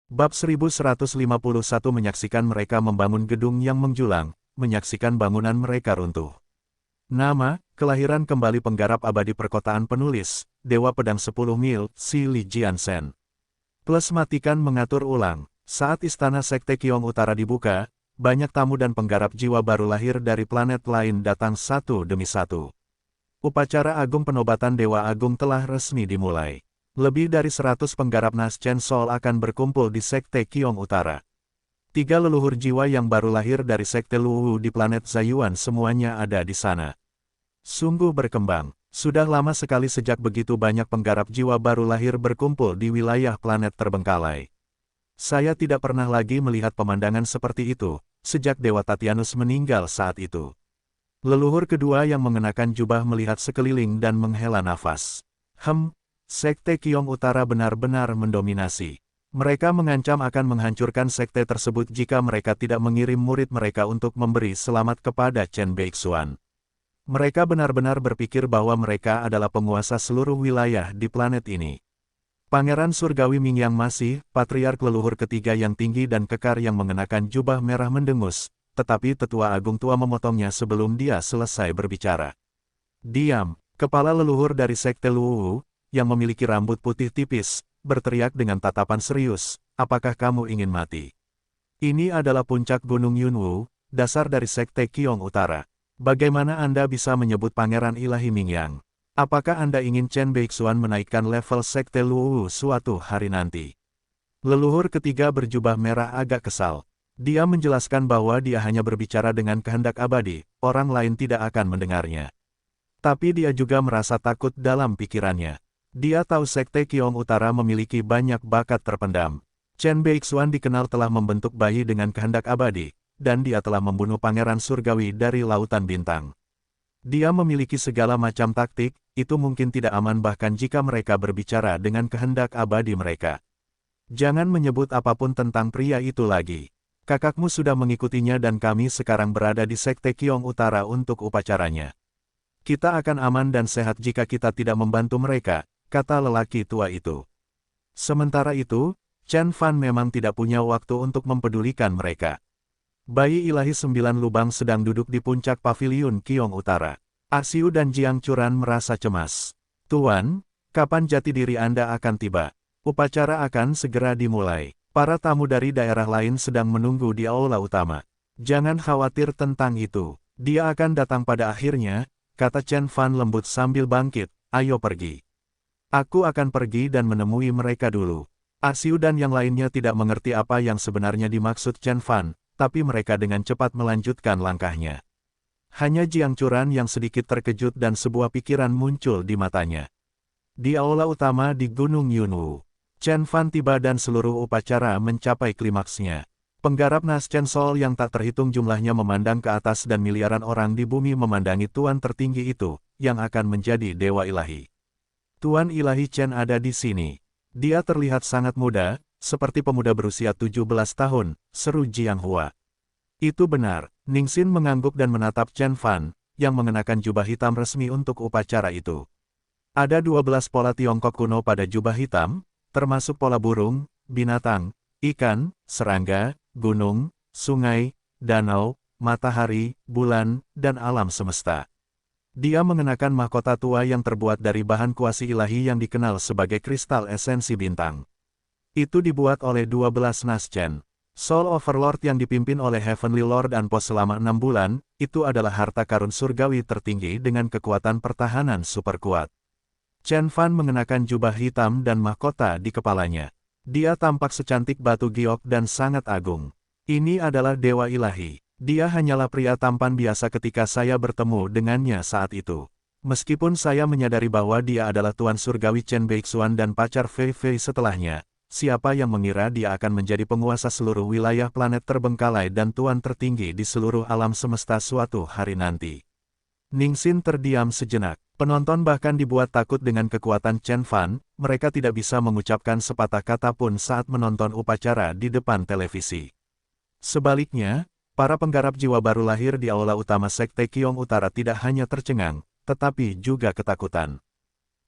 Bab 1151 menyaksikan mereka membangun gedung yang menjulang, menyaksikan bangunan mereka runtuh. Nama, kelahiran kembali penggarap abadi perkotaan penulis, Dewa Pedang 10 Mil, Si Li Jiansen. Plus matikan mengatur ulang, saat Istana Sekte Qiong Utara dibuka, banyak tamu dan penggarap jiwa baru lahir dari planet lain datang satu demi satu. Upacara Agung Penobatan Dewa Agung telah resmi dimulai. Lebih dari 100 penggarap Nas Chen Sol akan berkumpul di Sekte Qiong Utara. 3 leluhur jiwa yang baru lahir dari Sekte Luwu di planet Zayuan semuanya ada di sana. Sungguh berkembang, sudah lama sekali sejak begitu banyak penggarap jiwa baru lahir berkumpul di wilayah planet terbengkalai. Saya tidak pernah lagi melihat pemandangan seperti itu, sejak Dewa Tatianus meninggal saat itu. Leluhur kedua yang mengenakan jubah melihat sekeliling dan menghela nafas. Sekte Qiong Utara benar-benar mendominasi. Mereka mengancam akan menghancurkan sekte tersebut jika mereka tidak mengirim murid mereka untuk memberi selamat kepada Chen Beixuan. Mereka benar-benar berpikir bahwa mereka adalah penguasa seluruh wilayah di planet ini. Pangeran Surgawi Mingyang masih, patriark leluhur ketiga yang tinggi dan kekar yang mengenakan jubah merah mendengus, tetapi tetua agung tua memotongnya sebelum dia selesai berbicara. Diam, kepala leluhur dari Sekte Luwu, yang memiliki rambut putih tipis, berteriak dengan tatapan serius, apakah kamu ingin mati? Ini adalah puncak Gunung Yunwu, dasar dari Sekte Qiong Utara. Bagaimana Anda bisa menyebut Pangeran Ilahi Mingyang? Apakah Anda ingin Chen Beixuan menaikkan level Sekte Luwu suatu hari nanti? Leluhur ketiga berjubah merah agak kesal. Dia menjelaskan bahwa dia hanya berbicara dengan kehendak abadi, orang lain tidak akan mendengarnya. Tapi dia juga merasa takut dalam pikirannya. Dia tahu Sekte Qiong Utara memiliki banyak bakat terpendam. Chen Beixuan dikenal telah membentuk bayi dengan kehendak abadi, dan dia telah membunuh Pangeran Surgawi dari Lautan Bintang. Dia memiliki segala macam taktik, itu mungkin tidak aman bahkan jika mereka berbicara dengan kehendak abadi mereka. Jangan menyebut apapun tentang pria itu lagi. Kakakmu sudah mengikutinya dan kami sekarang berada di Sekte Qiong Utara untuk upacaranya. Kita akan aman dan sehat jika kita tidak membantu mereka, kata lelaki tua itu. Sementara itu, Chen Fan memang tidak punya waktu untuk mempedulikan mereka. Bayi ilahi 9 lubang sedang duduk di puncak paviliun Qiong Utara. Asiu dan Jiang Churan merasa cemas. Tuan, kapan jati diri Anda akan tiba? Upacara akan segera dimulai. Para tamu dari daerah lain sedang menunggu di aula utama. Jangan khawatir tentang itu. Dia akan datang pada akhirnya, kata Chen Fan lembut sambil bangkit. Ayo pergi. Aku akan pergi dan menemui mereka dulu. Asiu dan yang lainnya tidak mengerti apa yang sebenarnya dimaksud Chen Fan, tapi mereka dengan cepat melanjutkan langkahnya. Hanya Jiang Churan yang sedikit terkejut dan sebuah pikiran muncul di matanya. Di aula utama di Gunung Yunwu, Chen Fan tiba dan seluruh upacara mencapai klimaksnya. Penggarap Nas Chen Sol yang tak terhitung jumlahnya memandang ke atas dan miliaran orang di bumi memandangi Tuan tertinggi itu, yang akan menjadi Dewa Ilahi. Tuan Ilahi Chen ada di sini. Dia terlihat sangat muda, seperti pemuda berusia 17 tahun, seru Jiang Hua. Itu benar, Ningxin mengangguk dan menatap Chen Fan, yang mengenakan jubah hitam resmi untuk upacara itu. Ada 12 pola Tiongkok kuno pada jubah hitam, termasuk pola burung, binatang, ikan, serangga, gunung, sungai, danau, matahari, bulan, dan alam semesta. Dia mengenakan mahkota tua yang terbuat dari bahan kuasi ilahi yang dikenal sebagai kristal esensi bintang. Itu dibuat oleh 12 Nas Chen. Soul Overlord yang dipimpin oleh Heavenly Lord Anpos selama 6 bulan, itu adalah harta karun surgawi tertinggi dengan kekuatan pertahanan super kuat. Chen Fan mengenakan jubah hitam dan mahkota di kepalanya. Dia tampak secantik batu giok dan sangat agung. Ini adalah Dewa Ilahi. Dia hanyalah pria tampan biasa ketika saya bertemu dengannya saat itu. Meskipun saya menyadari bahwa dia adalah Tuan Surgawi Chen Beixuan dan pacar Fei Fei setelahnya, siapa yang mengira dia akan menjadi penguasa seluruh wilayah planet terbengkalai dan Tuan tertinggi di seluruh alam semesta suatu hari nanti. Ningxin terdiam sejenak. Penonton bahkan dibuat takut dengan kekuatan Chen Fan, mereka tidak bisa mengucapkan sepatah kata pun saat menonton upacara di depan televisi. Sebaliknya, para penggarap jiwa baru lahir di aula utama Sekte Qiong Utara tidak hanya tercengang, tetapi juga ketakutan.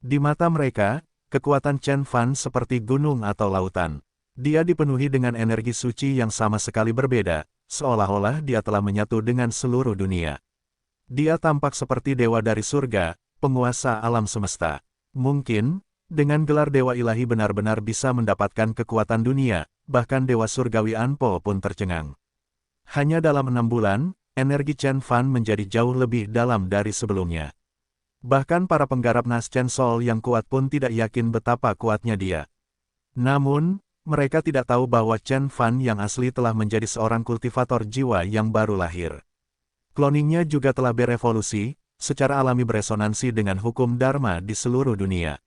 Di mata mereka, kekuatan Chen Fan seperti gunung atau lautan. Dia dipenuhi dengan energi suci yang sama sekali berbeda, seolah-olah dia telah menyatu dengan seluruh dunia. Dia tampak seperti dewa dari surga, penguasa alam semesta. Mungkin, dengan gelar dewa ilahi benar-benar bisa mendapatkan kekuatan dunia, bahkan dewa surgawi Anpo pun tercengang. Hanya dalam 6 bulan, energi Chen Fan menjadi jauh lebih dalam dari sebelumnya. Bahkan para penggarap Nas Chen Sol yang kuat pun tidak yakin betapa kuatnya dia. Namun, mereka tidak tahu bahwa Chen Fan yang asli telah menjadi seorang kultivator jiwa yang baru lahir. Cloningnya juga telah berevolusi, secara alami beresonansi dengan hukum Dharma di seluruh dunia.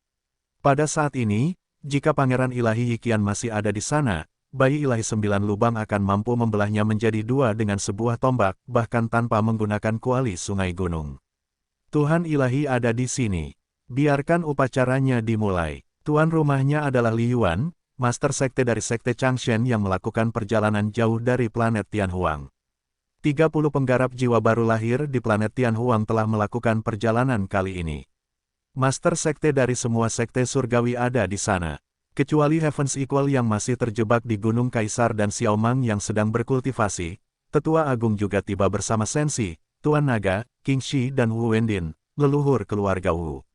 Pada saat ini, jika Pangeran Ilahi Yiqian masih ada di sana, bayi ilahi 9 lubang akan mampu membelahnya menjadi 2 dengan sebuah tombak, bahkan tanpa menggunakan kuali sungai gunung. Tuhan Ilahi ada di sini. Biarkan upacaranya dimulai. Tuan rumahnya adalah Li Yuan, Master Sekte dari Sekte Changshen yang melakukan perjalanan jauh dari planet Tianhuang. 30 penggarap jiwa baru lahir di planet Tianhuang telah melakukan perjalanan kali ini. Master Sekte dari semua Sekte Surgawi ada di sana. Kecuali Heaven's Equal yang masih terjebak di Gunung Kaisar dan Xiaomang yang sedang berkultivasi, Tetua Agung juga tiba bersama Sensi, Tuan Naga, King Shi dan Wu Wendin, leluhur keluarga Wu.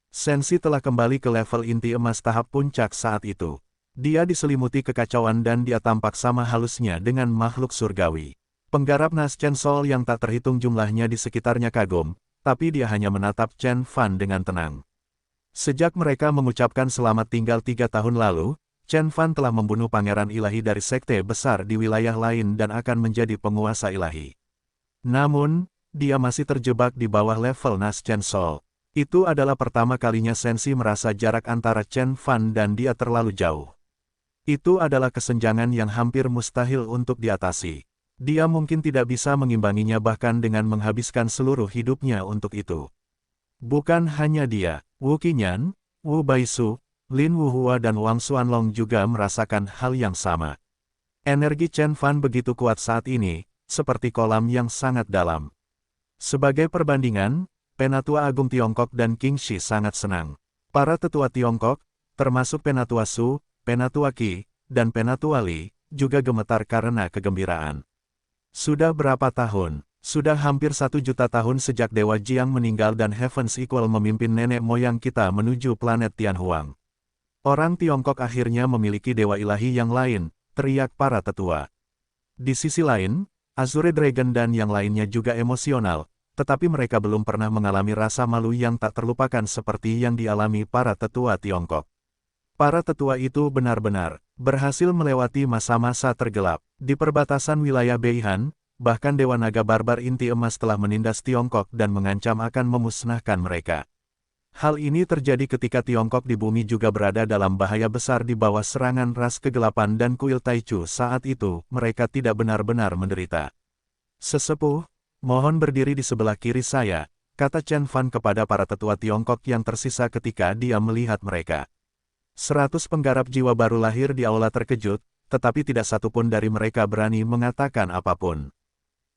Sensi telah kembali ke level inti emas tahap puncak saat itu. Dia diselimuti kekacauan dan dia tampak sama halusnya dengan makhluk surgawi. Penggarap Nas Chen Sol yang tak terhitung jumlahnya di sekitarnya kagum, tapi dia hanya menatap Chen Fan dengan tenang. Sejak mereka mengucapkan selamat tinggal 3 tahun lalu, Chen Fan telah membunuh pangeran ilahi dari sekte besar di wilayah lain dan akan menjadi penguasa ilahi. Namun, dia masih terjebak di bawah level Nas Chen Sol. Itu adalah pertama kalinya Sensi merasa jarak antara Chen Fan dan dia terlalu jauh. Itu adalah kesenjangan yang hampir mustahil untuk diatasi. Dia mungkin tidak bisa mengimbanginya bahkan dengan menghabiskan seluruh hidupnya untuk itu. Bukan hanya dia, Wu Qinyan, Wu Baisu, Lin Wuhua dan Wang Xuanlong juga merasakan hal yang sama. Energi Chen Fan begitu kuat saat ini, seperti kolam yang sangat dalam. Sebagai perbandingan, Penatua Agung Tiongkok dan King Shi sangat senang. Para tetua Tiongkok, termasuk Penatua Su, Penatua Qi, dan Penatua Li, juga gemetar karena kegembiraan. Sudah berapa tahun? Sudah hampir 1 juta tahun sejak Dewa Jiang meninggal dan Heaven's Equal memimpin nenek moyang kita menuju planet Tianhuang. Orang Tiongkok akhirnya memiliki dewa ilahi yang lain, teriak para tetua. Di sisi lain, Azure Dragon dan yang lainnya juga emosional, tetapi mereka belum pernah mengalami rasa malu yang tak terlupakan seperti yang dialami para tetua Tiongkok. Para tetua itu benar-benar berhasil melewati masa-masa tergelap. Di perbatasan wilayah Beihan, bahkan Dewa Naga Barbar Inti Emas telah menindas Tiongkok dan mengancam akan memusnahkan mereka. Hal ini terjadi ketika Tiongkok di bumi juga berada dalam bahaya besar di bawah serangan ras kegelapan dan kuil Taichu. Saat itu, mereka tidak benar-benar menderita. Sesepuh, mohon berdiri di sebelah kiri saya, kata Chen Fan kepada para tetua Tiongkok yang tersisa ketika dia melihat mereka. 100 penggarap jiwa baru lahir di aula terkejut, tetapi tidak satupun dari mereka berani mengatakan apapun.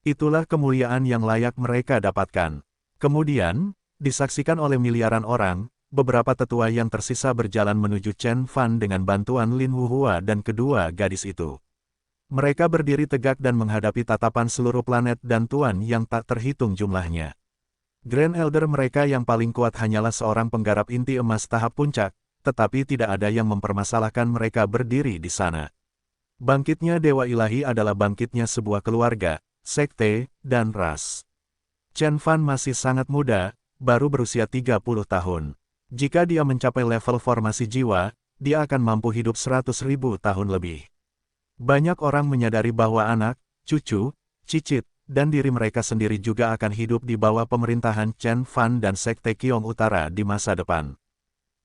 Itulah kemuliaan yang layak mereka dapatkan. Kemudian, disaksikan oleh miliaran orang, beberapa tetua yang tersisa berjalan menuju Chen Fan dengan bantuan Lin Wuhua dan kedua gadis itu. Mereka berdiri tegak dan menghadapi tatapan seluruh planet dan tuan yang tak terhitung jumlahnya. Grand Elder mereka yang paling kuat hanyalah seorang penggarap inti emas tahap puncak, tetapi tidak ada yang mempermasalahkan mereka berdiri di sana. Bangkitnya Dewa Ilahi adalah bangkitnya sebuah keluarga, sekte, dan ras. Chen Fan masih sangat muda, baru berusia 30 tahun. Jika dia mencapai level formasi jiwa, dia akan mampu hidup 100.000 tahun lebih. Banyak orang menyadari bahwa anak, cucu, cicit, dan diri mereka sendiri juga akan hidup di bawah pemerintahan Chen Fan dan Sekte Qiong Utara di masa depan.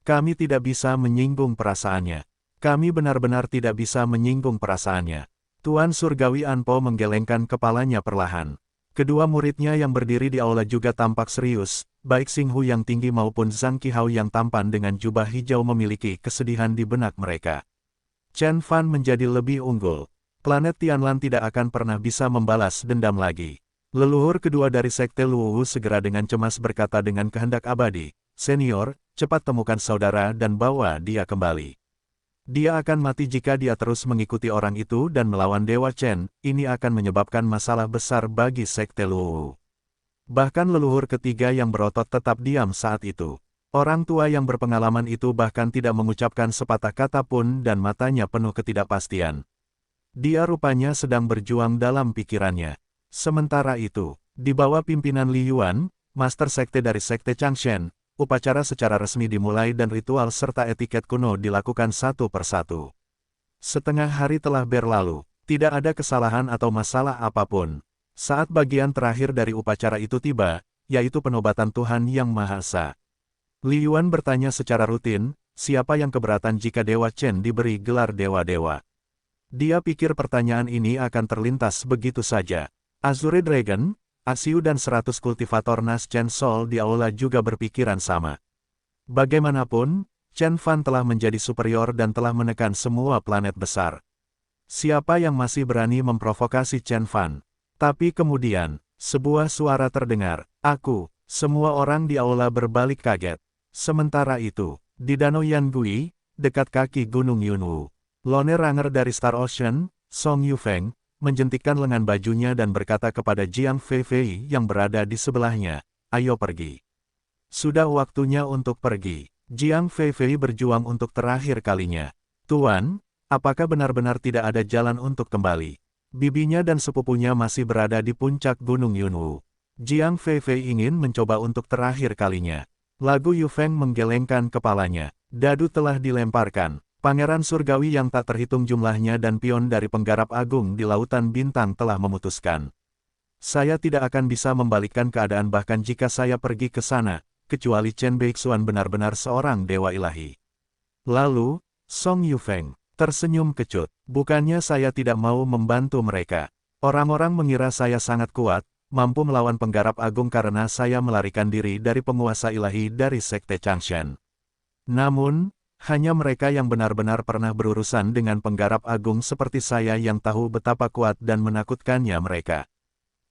Kami tidak bisa menyinggung perasaannya. Kami benar-benar tidak bisa menyinggung perasaannya. Tuan Surgawi Anpo menggelengkan kepalanya perlahan. Kedua muridnya yang berdiri di aula juga tampak serius, baik Xing Hu yang tinggi maupun Zhang Qihao yang tampan dengan jubah hijau memiliki kesedihan di benak mereka. Chen Fan menjadi lebih unggul. Planet Tianlan tidak akan pernah bisa membalas dendam lagi. Leluhur kedua dari Sekte Luwu segera dengan cemas berkata dengan kehendak abadi, "Senior, cepat temukan saudara dan bawa dia kembali." Dia akan mati jika dia terus mengikuti orang itu dan melawan Dewa Chen, ini akan menyebabkan masalah besar bagi Sekte Luo. Bahkan leluhur ketiga yang berotot tetap diam saat itu. Orang tua yang berpengalaman itu bahkan tidak mengucapkan sepatah kata pun dan matanya penuh ketidakpastian. Dia rupanya sedang berjuang dalam pikirannya. Sementara itu, di bawah pimpinan Li Yuan, Master Sekte dari Sekte Changshen, upacara secara resmi dimulai dan ritual serta etiket kuno dilakukan satu persatu. Setengah hari telah berlalu, tidak ada kesalahan atau masalah apapun. Saat bagian terakhir dari upacara itu tiba, yaitu penobatan Tuhan Yang Maha Esa. Li Yuan bertanya secara rutin, siapa yang keberatan jika Dewa Chen diberi gelar dewa-dewa. Dia pikir pertanyaan ini akan terlintas begitu saja. Azure Dragon, Asiu dan 100 kultivator Nas Chen Sol di aula juga berpikiran sama. Bagaimanapun, Chen Fan telah menjadi superior dan telah menekan semua planet besar. Siapa yang masih berani memprovokasi Chen Fan? Tapi kemudian, sebuah suara terdengar, aku, semua orang di aula berbalik kaget. Sementara itu, di Danau Yangui, dekat kaki Gunung Yunwu, Lone Ranger dari Star Ocean, Song Yufeng, menjentikkan lengan bajunya dan berkata kepada Jiang Feifei yang berada di sebelahnya, ayo pergi. Sudah waktunya untuk pergi. Jiang Feifei berjuang untuk terakhir kalinya. Tuan, apakah benar-benar tidak ada jalan untuk kembali? Bibinya dan sepupunya masih berada di puncak Gunung Yunwu. Jiang Feifei ingin mencoba untuk terakhir kalinya. Lagu Yufeng menggelengkan kepalanya. Dadu telah dilemparkan. Pangeran surgawi yang tak terhitung jumlahnya dan pion dari penggarap agung di lautan bintang telah memutuskan. Saya tidak akan bisa membalikkan keadaan bahkan jika saya pergi ke sana, kecuali Chen Beixuan benar-benar seorang dewa ilahi. Lalu, Song Yufeng tersenyum kecut. Bukannya saya tidak mau membantu mereka. Orang-orang mengira saya sangat kuat, mampu melawan penggarap agung karena saya melarikan diri dari penguasa ilahi dari Sekte Changshen. Namun, hanya mereka yang benar-benar pernah berurusan dengan penggarap agung seperti saya yang tahu betapa kuat dan menakutkannya mereka.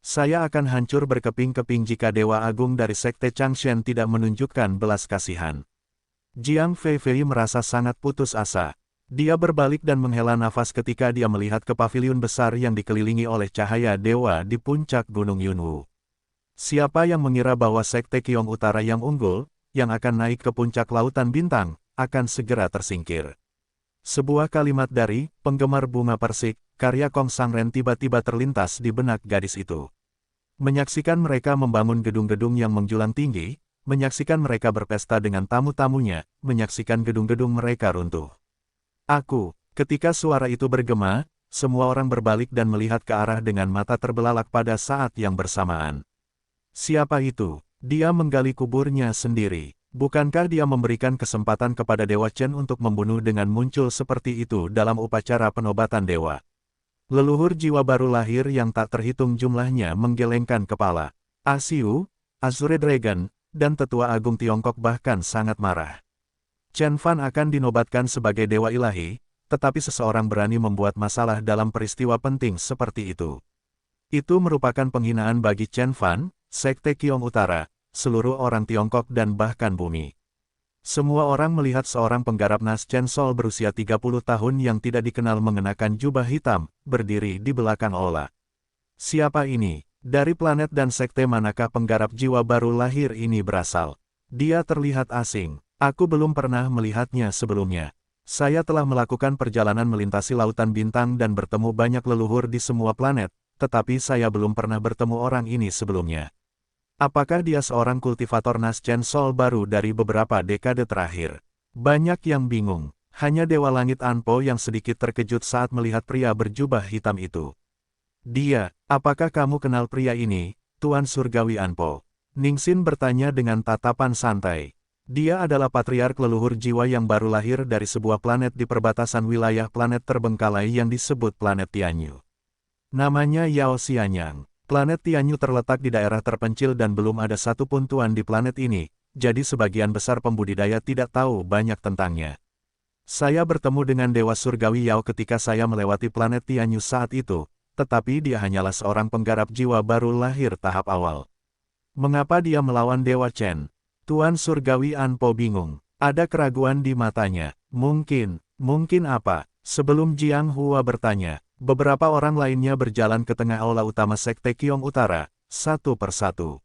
Saya akan hancur berkeping-keping jika Dewa Agung dari Sekte Changshen tidak menunjukkan belas kasihan. Jiang Feifei merasa sangat putus asa. Dia berbalik dan menghela nafas ketika dia melihat ke paviliun besar yang dikelilingi oleh cahaya dewa di puncak Gunung Yunwu. Siapa yang mengira bahwa Sekte Qiong Utara yang unggul, yang akan naik ke puncak lautan bintang, akan segera tersingkir. Sebuah kalimat dari penggemar bunga persik, karya Kong Sangren tiba-tiba terlintas di benak gadis itu. Menyaksikan mereka membangun gedung-gedung yang menjulang tinggi, menyaksikan mereka berpesta dengan tamu-tamunya, menyaksikan gedung-gedung mereka runtuh. Ketika suara itu bergema, semua orang berbalik dan melihat ke arah dengan mata terbelalak pada saat yang bersamaan. Siapa itu? Dia menggali kuburnya sendiri. Bukankah dia memberikan kesempatan kepada Dewa Chen untuk membunuh dengan muncul seperti itu dalam upacara penobatan dewa? Leluhur jiwa baru lahir yang tak terhitung jumlahnya menggelengkan kepala. Asiu, Azure Dragon, dan Tetua Agung Tiongkok bahkan sangat marah. Chen Fan akan dinobatkan sebagai dewa ilahi, tetapi seseorang berani membuat masalah dalam peristiwa penting seperti itu. Itu merupakan penghinaan bagi Chen Fan, Sekte Qiong Utara, seluruh orang Tiongkok dan bahkan bumi. Semua orang melihat seorang penggarap Nas Chen Sol berusia 30 tahun yang tidak dikenal mengenakan jubah hitam, berdiri di belakang aula. Siapa ini? Dari planet dan sekte manakah penggarap jiwa baru lahir ini berasal? Dia terlihat asing. Aku belum pernah melihatnya sebelumnya. Saya telah melakukan perjalanan melintasi lautan bintang dan bertemu banyak leluhur di semua planet, tetapi saya belum pernah bertemu orang ini sebelumnya. Apakah dia seorang kultivator Nas Chen Sol baru dari beberapa dekade terakhir? Banyak yang bingung. Hanya Dewa Langit Anpo yang sedikit terkejut saat melihat pria berjubah hitam itu. Dia, apakah kamu kenal pria ini, Tuan Surgawi Anpo? Ningxin bertanya dengan tatapan santai. Dia adalah patriark leluhur jiwa yang baru lahir dari sebuah planet di perbatasan wilayah planet terbengkalai yang disebut planet Tianyu. Namanya Yao Xianyang. Planet Tianyu terletak di daerah terpencil dan belum ada satupun tuan di planet ini, jadi sebagian besar pembudidaya tidak tahu banyak tentangnya. Saya bertemu dengan Dewa Surgawi Yao ketika saya melewati planet Tianyu saat itu, tetapi dia hanyalah seorang penggarap jiwa baru lahir tahap awal. Mengapa dia melawan Dewa Chen? Tuan Surgawi Anpo bingung. Ada keraguan di matanya. Mungkin, Mungkin apa? Sebelum Jiang Hua bertanya, beberapa orang lainnya berjalan ke tengah aula utama Sekte Qiong Utara, satu persatu.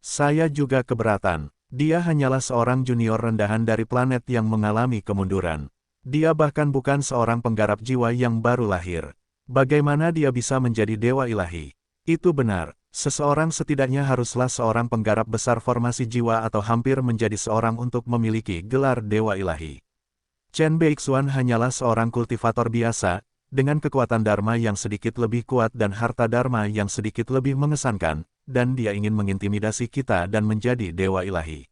Saya juga keberatan. Dia hanyalah seorang junior rendahan dari planet yang mengalami kemunduran. Dia bahkan bukan seorang penggarap jiwa yang baru lahir. Bagaimana dia bisa menjadi dewa ilahi? Itu benar, seseorang setidaknya haruslah seorang penggarap besar formasi jiwa atau hampir menjadi seorang untuk memiliki gelar dewa ilahi. Chen Beixuan hanyalah seorang kultivator biasa, dengan kekuatan Dharma yang sedikit lebih kuat dan harta Dharma yang sedikit lebih mengesankan, dan dia ingin mengintimidasi kita dan menjadi dewa ilahi.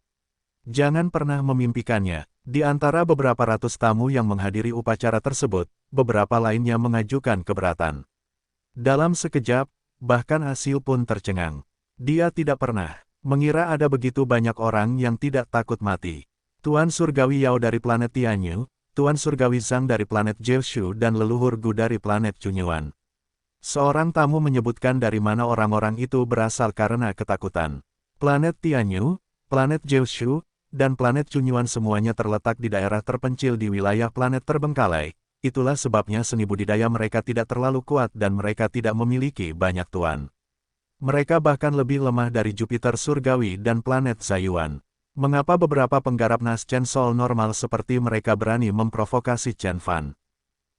Jangan pernah memimpikannya. Di antara beberapa ratus tamu yang menghadiri upacara tersebut, beberapa lainnya mengajukan keberatan. Dalam sekejap, bahkan Asiu pun tercengang. Dia tidak pernah mengira ada begitu banyak orang yang tidak takut mati. Tuan Surgawi Yao dari planet Tianyu, Tuan Surgawi Zhang dari planet Jiushu dan leluhur Gu dari planet Chunyuan. Seorang tamu menyebutkan dari mana orang-orang itu berasal karena ketakutan. Planet Tianyu, planet Jiushu, dan planet Chunyuan semuanya terletak di daerah terpencil di wilayah planet terbengkalai. Itulah sebabnya seni budidaya mereka tidak terlalu kuat dan mereka tidak memiliki banyak tuan. Mereka bahkan lebih lemah dari Jupiter Surgawi dan planet Zayuan. Mengapa beberapa penggarap Nas Chen Sol normal seperti mereka berani memprovokasi Chen Fan?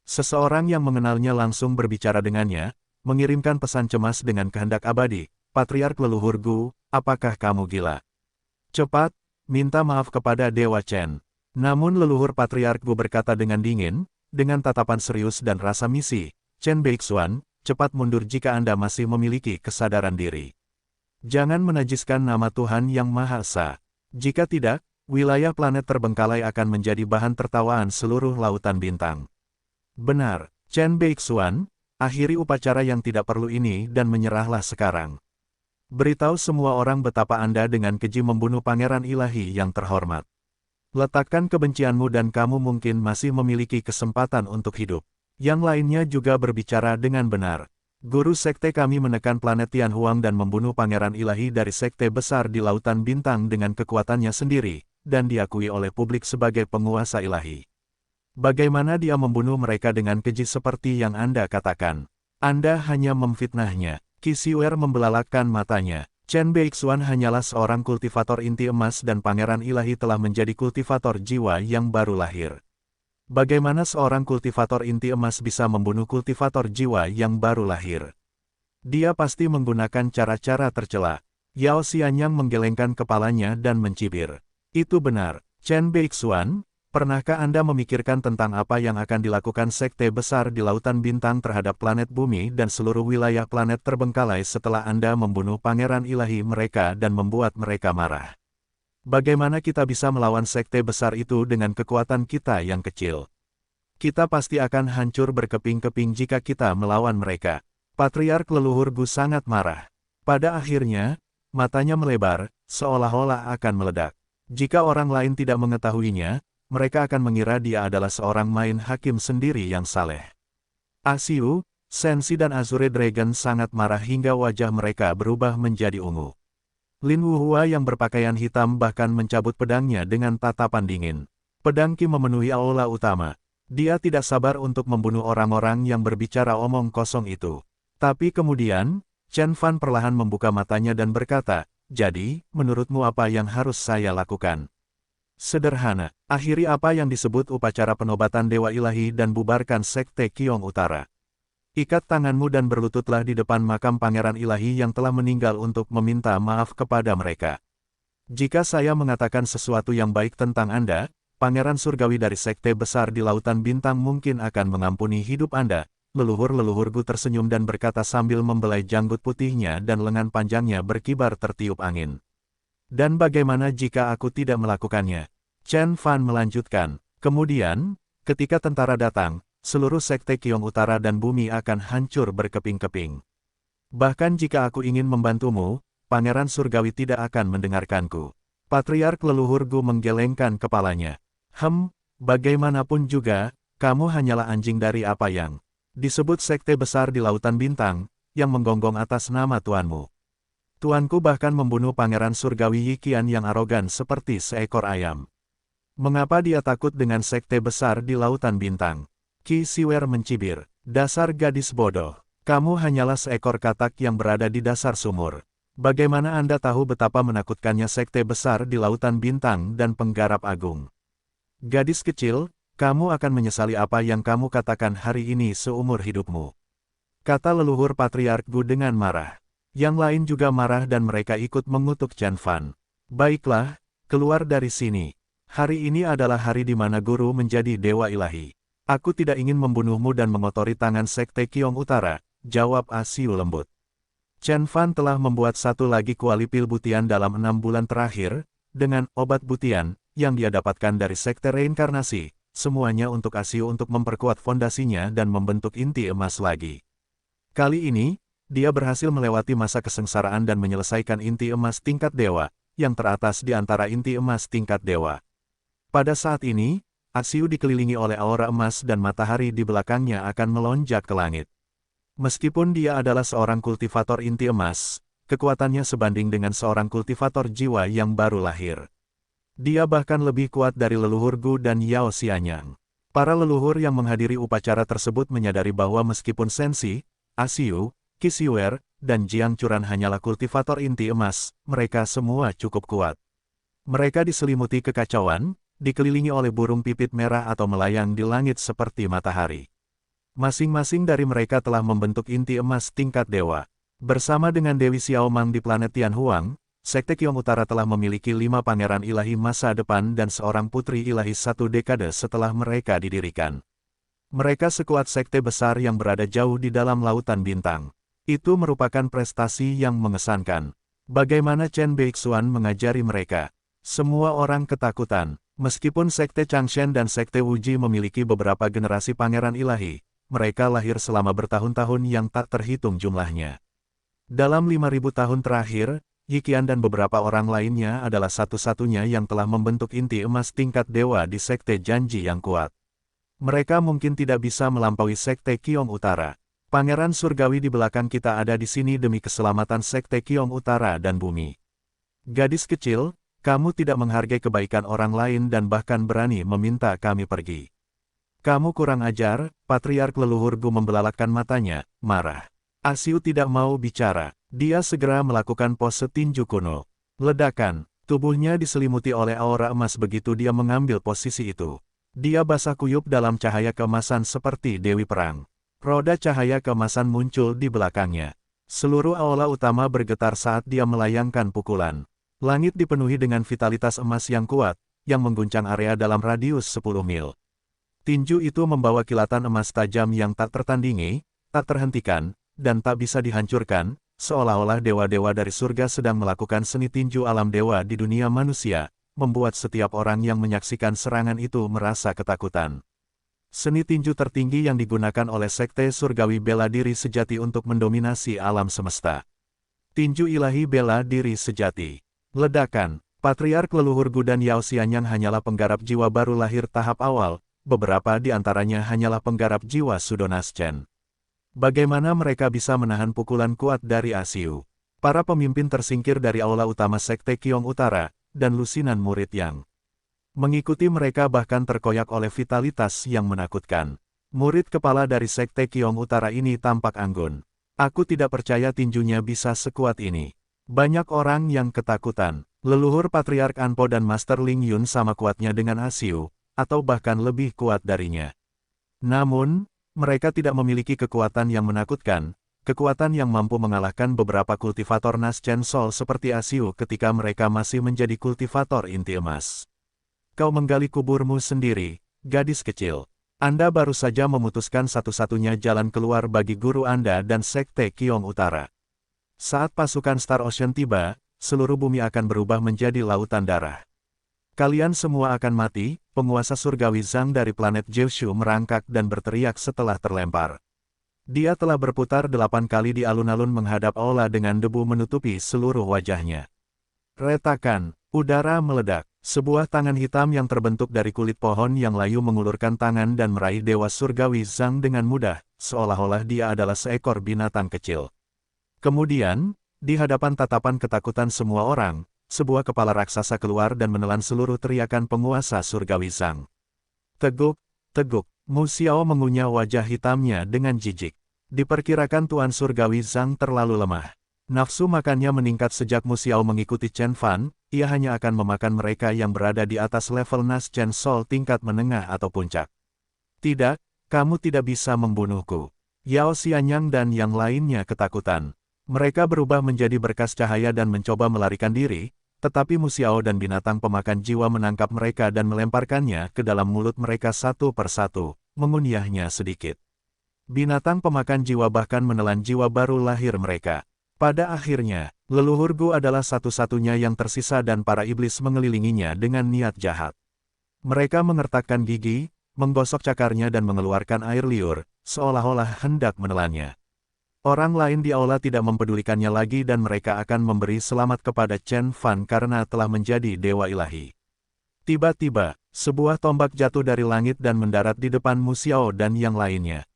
Seseorang yang mengenalnya langsung berbicara dengannya, mengirimkan pesan cemas dengan kehendak abadi, Patriark leluhur Gu, apakah kamu gila? Cepat, minta maaf kepada Dewa Chen. Namun leluhur Patriark Gu berkata dengan dingin, dengan tatapan serius dan rasa misi, Chen Beixuan, cepat mundur jika Anda masih memiliki kesadaran diri. Jangan menajiskan nama Tuhan Yang Maha Esa. Jika tidak, wilayah planet terbengkalai akan menjadi bahan tertawaan seluruh lautan bintang. Benar, Chen Beixuan, akhiri upacara yang tidak perlu ini dan menyerahlah sekarang. Beritahu semua orang betapa Anda dengan keji membunuh pangeran ilahi yang terhormat. Letakkan kebencianmu dan kamu mungkin masih memiliki kesempatan untuk hidup. Yang lainnya juga berbicara dengan benar. Guru sekte kami menekan planet Tianhuang dan membunuh pangeran ilahi dari sekte besar di lautan bintang dengan kekuatannya sendiri, dan diakui oleh publik sebagai penguasa ilahi. Bagaimana dia membunuh mereka dengan keji seperti yang Anda katakan? Anda hanya memfitnahnya. Qi Xiuer membelalakkan matanya. Chen Beixuan hanyalah seorang kultivator inti emas dan pangeran ilahi telah menjadi kultivator jiwa yang baru lahir. Bagaimana seorang kultivator inti emas bisa membunuh kultivator jiwa yang baru lahir? Dia pasti menggunakan cara-cara tercela. Yao Xianyang menggelengkan kepalanya dan mencibir. Itu benar, Chen Beixuan, pernahkah Anda memikirkan tentang apa yang akan dilakukan sekte besar di lautan bintang terhadap planet bumi dan seluruh wilayah planet terbengkalai setelah Anda membunuh pangeran ilahi mereka dan membuat mereka marah? Bagaimana kita bisa melawan sekte besar itu dengan kekuatan kita yang kecil? Kita pasti akan hancur berkeping-keping jika kita melawan mereka. Patriark leluhur Gu sangat marah. Pada akhirnya, matanya melebar, seolah-olah akan meledak. Jika orang lain tidak mengetahuinya, mereka akan mengira dia adalah seorang main hakim sendiri yang saleh. Asiu, Sensi dan Azure Dragon sangat marah hingga wajah mereka berubah menjadi ungu. Lin Wuhua yang berpakaian hitam bahkan mencabut pedangnya dengan tatapan dingin. Pedang Qi memenuhi aula utama. Dia tidak sabar untuk membunuh orang-orang yang berbicara omong kosong itu. Tapi kemudian, Chen Fan perlahan membuka matanya dan berkata, jadi, menurutmu apa yang harus saya lakukan? Sederhana, akhiri apa yang disebut upacara penobatan Dewa Ilahi dan bubarkan Sekte Qiong Utara. Ikat tanganmu dan berlututlah di depan makam Pangeran Ilahi yang telah meninggal untuk meminta maaf kepada mereka. Jika saya mengatakan sesuatu yang baik tentang Anda, Pangeran Surgawi dari Sekte Besar di Lautan Bintang mungkin akan mengampuni hidup Anda. Leluhur-leluhurku tersenyum dan berkata sambil membelai janggut putihnya dan lengan panjangnya berkibar tertiup angin. Dan bagaimana jika aku tidak melakukannya? Chen Fan melanjutkan. Kemudian, ketika tentara datang, seluruh Sekte Qiong Utara dan bumi akan hancur berkeping-keping. Bahkan jika aku ingin membantumu, Pangeran Surgawi tidak akan mendengarkanku. Patriark leluhur Gu menggelengkan kepalanya. Bagaimanapun juga, kamu hanyalah anjing dari apa yang disebut Sekte Besar di Lautan Bintang, yang menggonggong atas nama tuanmu. Tuanku bahkan membunuh Pangeran Surgawi Yiqian yang arogan seperti seekor ayam. Mengapa dia takut dengan sekte besar di lautan bintang? Qi Siwer mencibir. Dasar gadis bodoh. Kamu hanyalah seekor katak yang berada di dasar sumur. Bagaimana Anda tahu betapa menakutkannya sekte besar di lautan bintang dan penggarap agung? Gadis kecil, kamu akan menyesali apa yang kamu katakan hari ini seumur hidupmu. Kata leluhur Patriark Gu dengan marah. Yang lain juga marah dan mereka ikut mengutuk Chen Fan. Baiklah, keluar dari sini. Hari ini adalah hari di mana guru menjadi dewa ilahi. Aku tidak ingin membunuhmu dan mengotori tangan sekte Qiong Utara, jawab Asiu lembut. Chen Fan telah membuat satu lagi kuali pil butian dalam 6 bulan terakhir, dengan obat butian, yang dia dapatkan dari sekte reinkarnasi, semuanya untuk Asiu untuk memperkuat fondasinya dan membentuk inti emas lagi. Kali ini, dia berhasil melewati masa kesengsaraan dan menyelesaikan inti emas tingkat dewa, yang teratas di antara inti emas tingkat dewa. Pada saat ini, Asiu dikelilingi oleh aura emas dan matahari di belakangnya akan melonjak ke langit. Meskipun dia adalah seorang kultivator inti emas, kekuatannya sebanding dengan seorang kultivator jiwa yang baru lahir. Dia bahkan lebih kuat dari leluhur Gu dan Yao Xianyang. Para leluhur yang menghadiri upacara tersebut menyadari bahwa meskipun Sensi, Asiu, Qi Siwer, dan Jiang Churan hanyalah kultivator inti emas, mereka semua cukup kuat. Mereka diselimuti kekacauan, dikelilingi oleh burung pipit merah atau melayang di langit seperti matahari. Masing-masing dari mereka telah membentuk inti emas tingkat dewa. Bersama dengan Dewi Xiaomang di planet Tianhuang, sekte Qiong Utara telah memiliki 5 pangeran ilahi masa depan dan seorang putri ilahi 1 dekade setelah mereka didirikan. Mereka sekuat sekte besar yang berada jauh di dalam lautan bintang. Itu merupakan prestasi yang mengesankan. Bagaimana Chen Beixuan mengajari mereka? Semua orang ketakutan. Meskipun sekte Changshen dan sekte Wuji memiliki beberapa generasi pangeran ilahi, mereka lahir selama bertahun-tahun yang tak terhitung jumlahnya. Dalam 5.000 tahun terakhir, Yiqian dan beberapa orang lainnya adalah satu-satunya yang telah membentuk inti emas tingkat dewa di sekte Janji yang kuat. Mereka mungkin tidak bisa melampaui sekte Qiong Utara. Pangeran surgawi di belakang kita ada di sini demi keselamatan sekte Qiong Utara dan bumi. Gadis kecil, kamu tidak menghargai kebaikan orang lain dan bahkan berani meminta kami pergi. Kamu kurang ajar, Patriark leluhur Gu membelalakkan matanya, marah. Asiu tidak mau bicara. Dia segera melakukan pose tinju kuno. Ledakan, tubuhnya diselimuti oleh aura emas begitu dia mengambil posisi itu. Dia basah kuyup dalam cahaya keemasan seperti Dewi Perang. Roda cahaya keemasan muncul di belakangnya. Seluruh aula utama bergetar saat dia melayangkan pukulan. Langit dipenuhi dengan vitalitas emas yang kuat, yang mengguncang area dalam radius 10 mil. Tinju itu membawa kilatan emas tajam yang tak tertandingi, tak terhentikan, dan tak bisa dihancurkan, seolah-olah dewa-dewa dari surga sedang melakukan seni tinju alam dewa di dunia manusia, membuat setiap orang yang menyaksikan serangan itu merasa ketakutan. Seni tinju tertinggi yang digunakan oleh sekte surgawi bela diri sejati untuk mendominasi alam semesta. Tinju ilahi bela diri sejati. Ledakan, Patriark leluhur Gu dan Yao Xianyang hanyalah penggarap jiwa baru lahir tahap awal, beberapa di antaranya hanyalah penggarap jiwa Sudonas Chen. Bagaimana mereka bisa menahan pukulan kuat dari Asiu? Para pemimpin tersingkir dari aula utama sekte Qiong Utara, dan lusinan murid yang mengikuti mereka bahkan terkoyak oleh vitalitas yang menakutkan. Murid kepala dari sekte Qiong Utara ini tampak anggun. Aku tidak percaya tinjunya bisa sekuat ini. Banyak orang yang ketakutan. Leluhur Patriark Anpo dan Master Ling Yun sama kuatnya dengan Asiu, atau bahkan lebih kuat darinya. Namun, mereka tidak memiliki kekuatan yang menakutkan, kekuatan yang mampu mengalahkan beberapa kultivator Nas Chen Sol seperti Asiu ketika mereka masih menjadi kultivator inti emas. Kau menggali kuburmu sendiri, gadis kecil. Anda baru saja memutuskan satu-satunya jalan keluar bagi guru Anda dan sekte Qiong Utara. Saat pasukan Star Ocean tiba, seluruh bumi akan berubah menjadi lautan darah. Kalian semua akan mati, penguasa surgawi Zhang dari planet Jiushu merangkak dan berteriak setelah terlempar. Dia telah berputar 8 kali di alun-alun menghadap aula dengan debu menutupi seluruh wajahnya. Retakan, udara meledak. Sebuah tangan hitam yang terbentuk dari kulit pohon yang layu mengulurkan tangan dan meraih dewa surgawi Zhang dengan mudah, seolah-olah dia adalah seekor binatang kecil. Kemudian, di hadapan tatapan ketakutan semua orang, sebuah kepala raksasa keluar dan menelan seluruh teriakan penguasa surgawi Zhang. Teguk, teguk, Mu Xiao mengunyah wajah hitamnya dengan jijik. Diperkirakan Tuan Surgawi Zhang terlalu lemah. Nafsu makannya meningkat sejak Mu Xiao mengikuti Chen Fan, ia hanya akan memakan mereka yang berada di atas level Nas Chen Sol tingkat menengah atau puncak. Tidak, kamu tidak bisa membunuhku. Yao Xianyang dan yang lainnya ketakutan. Mereka berubah menjadi berkas cahaya dan mencoba melarikan diri, tetapi Mu Xiao dan binatang pemakan jiwa menangkap mereka dan melemparkannya ke dalam mulut mereka satu persatu, mengunyahnya sedikit. Binatang pemakan jiwa bahkan menelan jiwa baru lahir mereka. Pada akhirnya, leluhur Gu adalah satu-satunya yang tersisa dan para iblis mengelilinginya dengan niat jahat. Mereka mengertakkan gigi, menggosok cakarnya dan mengeluarkan air liur, seolah-olah hendak menelannya. Orang lain di aula tidak mempedulikannya lagi dan mereka akan memberi selamat kepada Chen Fan karena telah menjadi dewa ilahi. Tiba-tiba, sebuah tombak jatuh dari langit dan mendarat di depan Mu Xiao dan yang lainnya.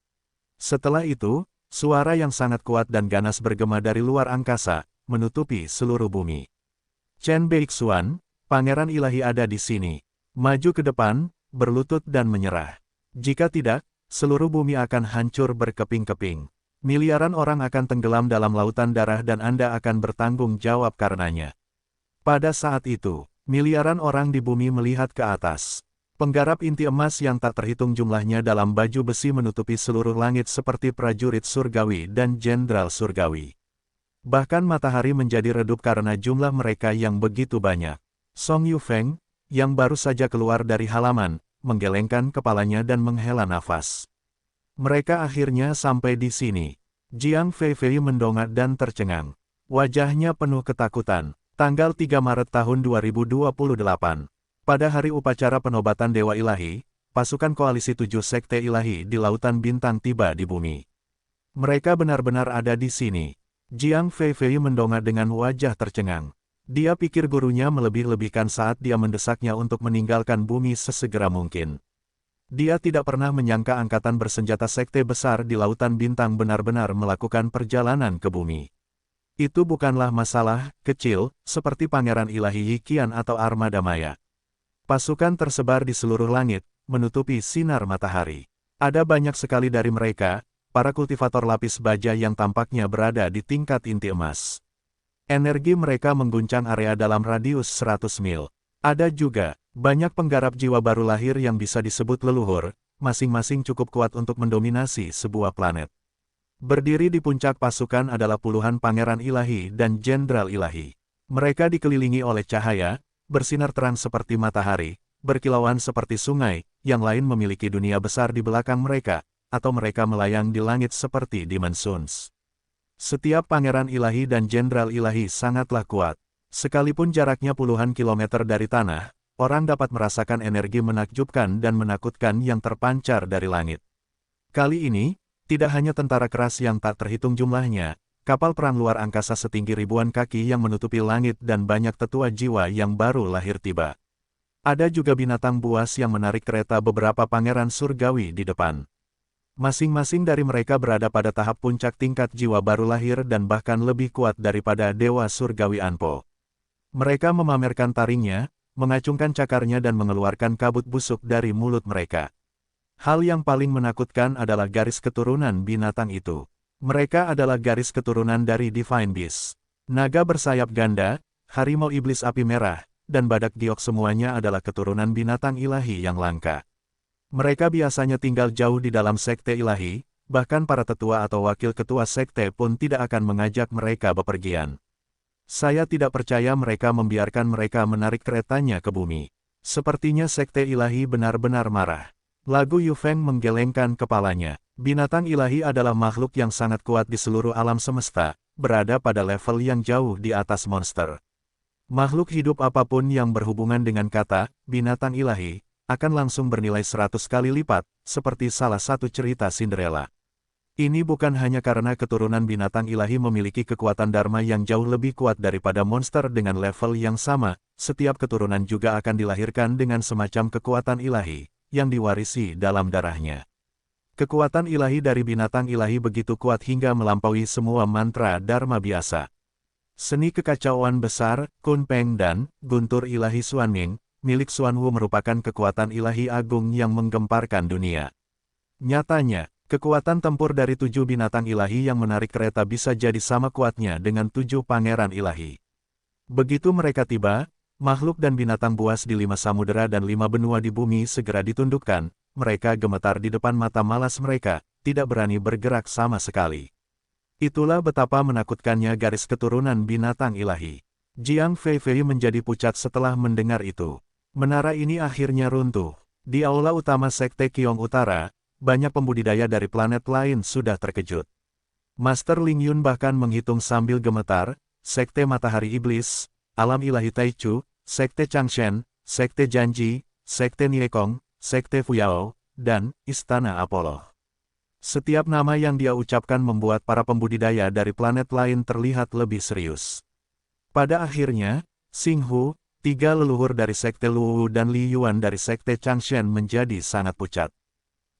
Setelah itu, suara yang sangat kuat dan ganas bergema dari luar angkasa, menutupi seluruh bumi. Chen Beixuan, pangeran ilahi ada di sini. Maju ke depan, berlutut dan menyerah. Jika tidak, seluruh bumi akan hancur berkeping-keping. Miliaran orang akan tenggelam dalam lautan darah dan Anda akan bertanggung jawab karenanya. Pada saat itu, miliaran orang di bumi melihat ke atas. Penggarap inti emas yang tak terhitung jumlahnya dalam baju besi menutupi seluruh langit seperti prajurit surgawi dan jenderal surgawi. Bahkan matahari menjadi redup karena jumlah mereka yang begitu banyak. Song Yufeng, yang baru saja keluar dari halaman, menggelengkan kepalanya dan menghela nafas. Mereka akhirnya sampai di sini. Jiang Feifei mendongak dan tercengang. Wajahnya penuh ketakutan. Tanggal 3 Maret tahun 2028. Pada hari upacara penobatan Dewa Ilahi, pasukan koalisi 7 sekte ilahi di Lautan Bintang tiba di bumi. Mereka benar-benar ada di sini. Jiang Feifei mendongak dengan wajah tercengang. Dia pikir gurunya melebih-lebihkan saat dia mendesaknya untuk meninggalkan bumi sesegera mungkin. Dia tidak pernah menyangka angkatan bersenjata sekte besar di Lautan Bintang benar-benar melakukan perjalanan ke bumi. Itu bukanlah masalah kecil, seperti Pangeran Ilahi Yiqian atau Armada Maya. Pasukan tersebar di seluruh langit, menutupi sinar matahari. Ada banyak sekali dari mereka, para kultivator lapis baja yang tampaknya berada di tingkat inti emas. Energi mereka mengguncang area dalam radius 100 mil. Ada juga banyak penggarap jiwa baru lahir yang bisa disebut leluhur, masing-masing cukup kuat untuk mendominasi sebuah planet. Berdiri di puncak pasukan adalah puluhan pangeran ilahi dan jenderal ilahi. Mereka dikelilingi oleh cahaya, bersinar terang seperti matahari, berkilauan seperti sungai, yang lain memiliki dunia besar di belakang mereka, atau mereka melayang di langit seperti Dimensions. Setiap pangeran ilahi dan jenderal ilahi sangatlah kuat. Sekalipun jaraknya puluhan kilometer dari tanah, orang dapat merasakan energi menakjubkan dan menakutkan yang terpancar dari langit. Kali ini, tidak hanya tentara keras yang tak terhitung jumlahnya, kapal perang luar angkasa setinggi ribuan kaki yang menutupi langit dan banyak tetua jiwa yang baru lahir tiba. Ada juga binatang buas yang menarik kereta beberapa pangeran surgawi di depan. Masing-masing dari mereka berada pada tahap puncak tingkat jiwa baru lahir dan bahkan lebih kuat daripada Dewa Surgawi Anpo. Mereka memamerkan taringnya, mengacungkan cakarnya dan mengeluarkan kabut busuk dari mulut mereka. Hal yang paling menakutkan adalah garis keturunan binatang itu. Mereka adalah garis keturunan dari Divine Beast. Naga bersayap ganda, harimau iblis api merah, dan badak giok semuanya adalah keturunan binatang ilahi yang langka. Mereka biasanya tinggal jauh di dalam sekte ilahi, bahkan para tetua atau wakil ketua sekte pun tidak akan mengajak mereka bepergian. Saya tidak percaya mereka membiarkan mereka menarik keretanya ke bumi. Sepertinya sekte ilahi benar-benar marah. Lagu Yufeng menggelengkan kepalanya. Binatang ilahi adalah makhluk yang sangat kuat di seluruh alam semesta, berada pada level yang jauh di atas monster. Makhluk hidup apapun yang berhubungan dengan kata, binatang ilahi, akan langsung bernilai 100 kali lipat, seperti salah satu cerita Cinderella. Ini bukan hanya karena keturunan binatang ilahi memiliki kekuatan dharma yang jauh lebih kuat daripada monster dengan level yang sama, setiap keturunan juga akan dilahirkan dengan semacam kekuatan ilahi, yang diwarisi dalam darahnya. Kekuatan ilahi dari binatang ilahi begitu kuat hingga melampaui semua mantra dharma biasa. Seni kekacauan besar, Kun Peng dan Guntur Ilahi Xuanming, milik Xuanwu merupakan kekuatan ilahi agung yang menggemparkan dunia. Nyatanya, kekuatan tempur dari 7 binatang ilahi yang menarik kereta bisa jadi sama kuatnya dengan 7 pangeran ilahi. Begitu mereka tiba, makhluk dan binatang buas di 5 samudera dan 5 benua di bumi segera ditundukkan, mereka gemetar di depan mata malas mereka, tidak berani bergerak sama sekali. Itulah betapa menakutkannya garis keturunan binatang ilahi. Jiang Feifei menjadi pucat setelah mendengar itu. Menara ini akhirnya runtuh. Di aula utama Sekte Qiong Utara, banyak pembudidaya dari planet lain sudah terkejut. Master Ling Yun bahkan menghitung sambil gemetar, Sekte Matahari Iblis, Alam Ilahi Taichu, Sekte Changshen, Sekte Janji, Sekte Niekong, Sekte Fuyao, dan Istana Apollo. Setiap nama yang dia ucapkan membuat para pembudidaya dari planet lain terlihat lebih serius. Pada akhirnya, Xing Hu, 3 leluhur dari Sekte Luwu dan Li Yuan dari Sekte Changshen menjadi sangat pucat.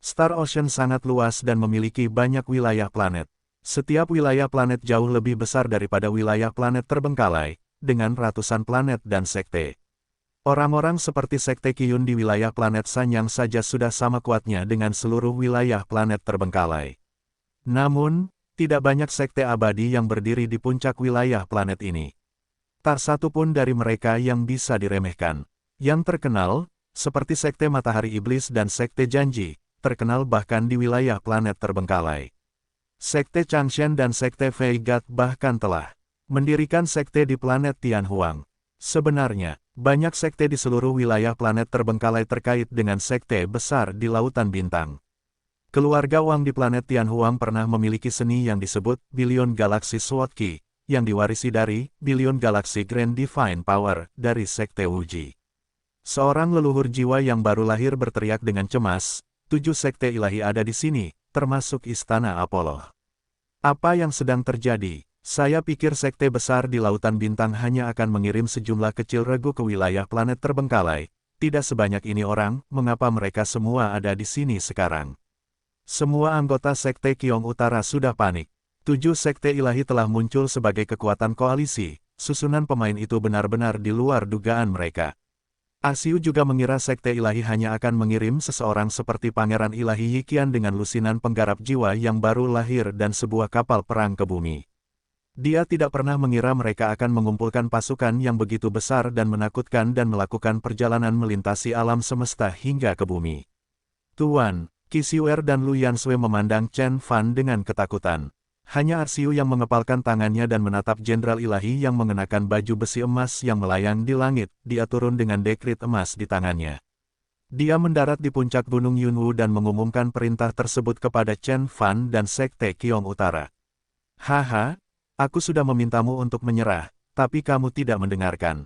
Star Ocean sangat luas dan memiliki banyak wilayah planet. Setiap wilayah planet jauh lebih besar daripada wilayah planet terbengkalai, dengan ratusan planet dan sekte. Orang-orang seperti Sekte Qiyun di wilayah planet Sanyang saja sudah sama kuatnya dengan seluruh wilayah planet terbengkalai. Namun, tidak banyak sekte abadi yang berdiri di puncak wilayah planet ini. Tak satu pun dari mereka yang bisa diremehkan. Yang terkenal, seperti Sekte Matahari Iblis dan Sekte Janji, terkenal bahkan di wilayah planet terbengkalai. Sekte Changshen dan Sekte Fei God bahkan telah mendirikan sekte di planet Tianhuang. Sebenarnya, banyak sekte di seluruh wilayah planet terbengkalai terkait dengan sekte besar di lautan bintang. Keluarga Wang di planet Tianhuang pernah memiliki seni yang disebut Billion Galaxy Sword Qi, yang diwarisi dari Billion Galaxy Grand Divine Power dari Sekte Wuji. Seorang leluhur jiwa yang baru lahir berteriak dengan cemas, 7 sekte ilahi ada di sini, termasuk Istana Apollo. Apa yang sedang terjadi? Saya pikir sekte besar di lautan bintang hanya akan mengirim sejumlah kecil regu ke wilayah planet terbengkalai. Tidak sebanyak ini orang, mengapa mereka semua ada di sini sekarang? Semua anggota Sekte Qiong Utara sudah panik. 7 sekte ilahi telah muncul sebagai kekuatan koalisi, susunan pemain itu benar-benar di luar dugaan mereka. Asiu juga mengira sekte ilahi hanya akan mengirim seseorang seperti Pangeran Ilahi Yiqian dengan lusinan penggarap jiwa yang baru lahir dan sebuah kapal perang ke bumi. Dia tidak pernah mengira mereka akan mengumpulkan pasukan yang begitu besar dan menakutkan dan melakukan perjalanan melintasi alam semesta hingga ke bumi. Tuan, Qi Xiuer dan Lu Yansui memandang Chen Fan dengan ketakutan. Hanya Arsiu yang mengepalkan tangannya dan menatap Jenderal Ilahi yang mengenakan baju besi emas yang melayang di langit, dia turun dengan dekrit emas di tangannya. Dia mendarat di puncak Gunung Yunwu dan mengumumkan perintah tersebut kepada Chen Fan dan Sekte Qiong Utara. Haha, aku sudah memintamu untuk menyerah, tapi kamu tidak mendengarkan.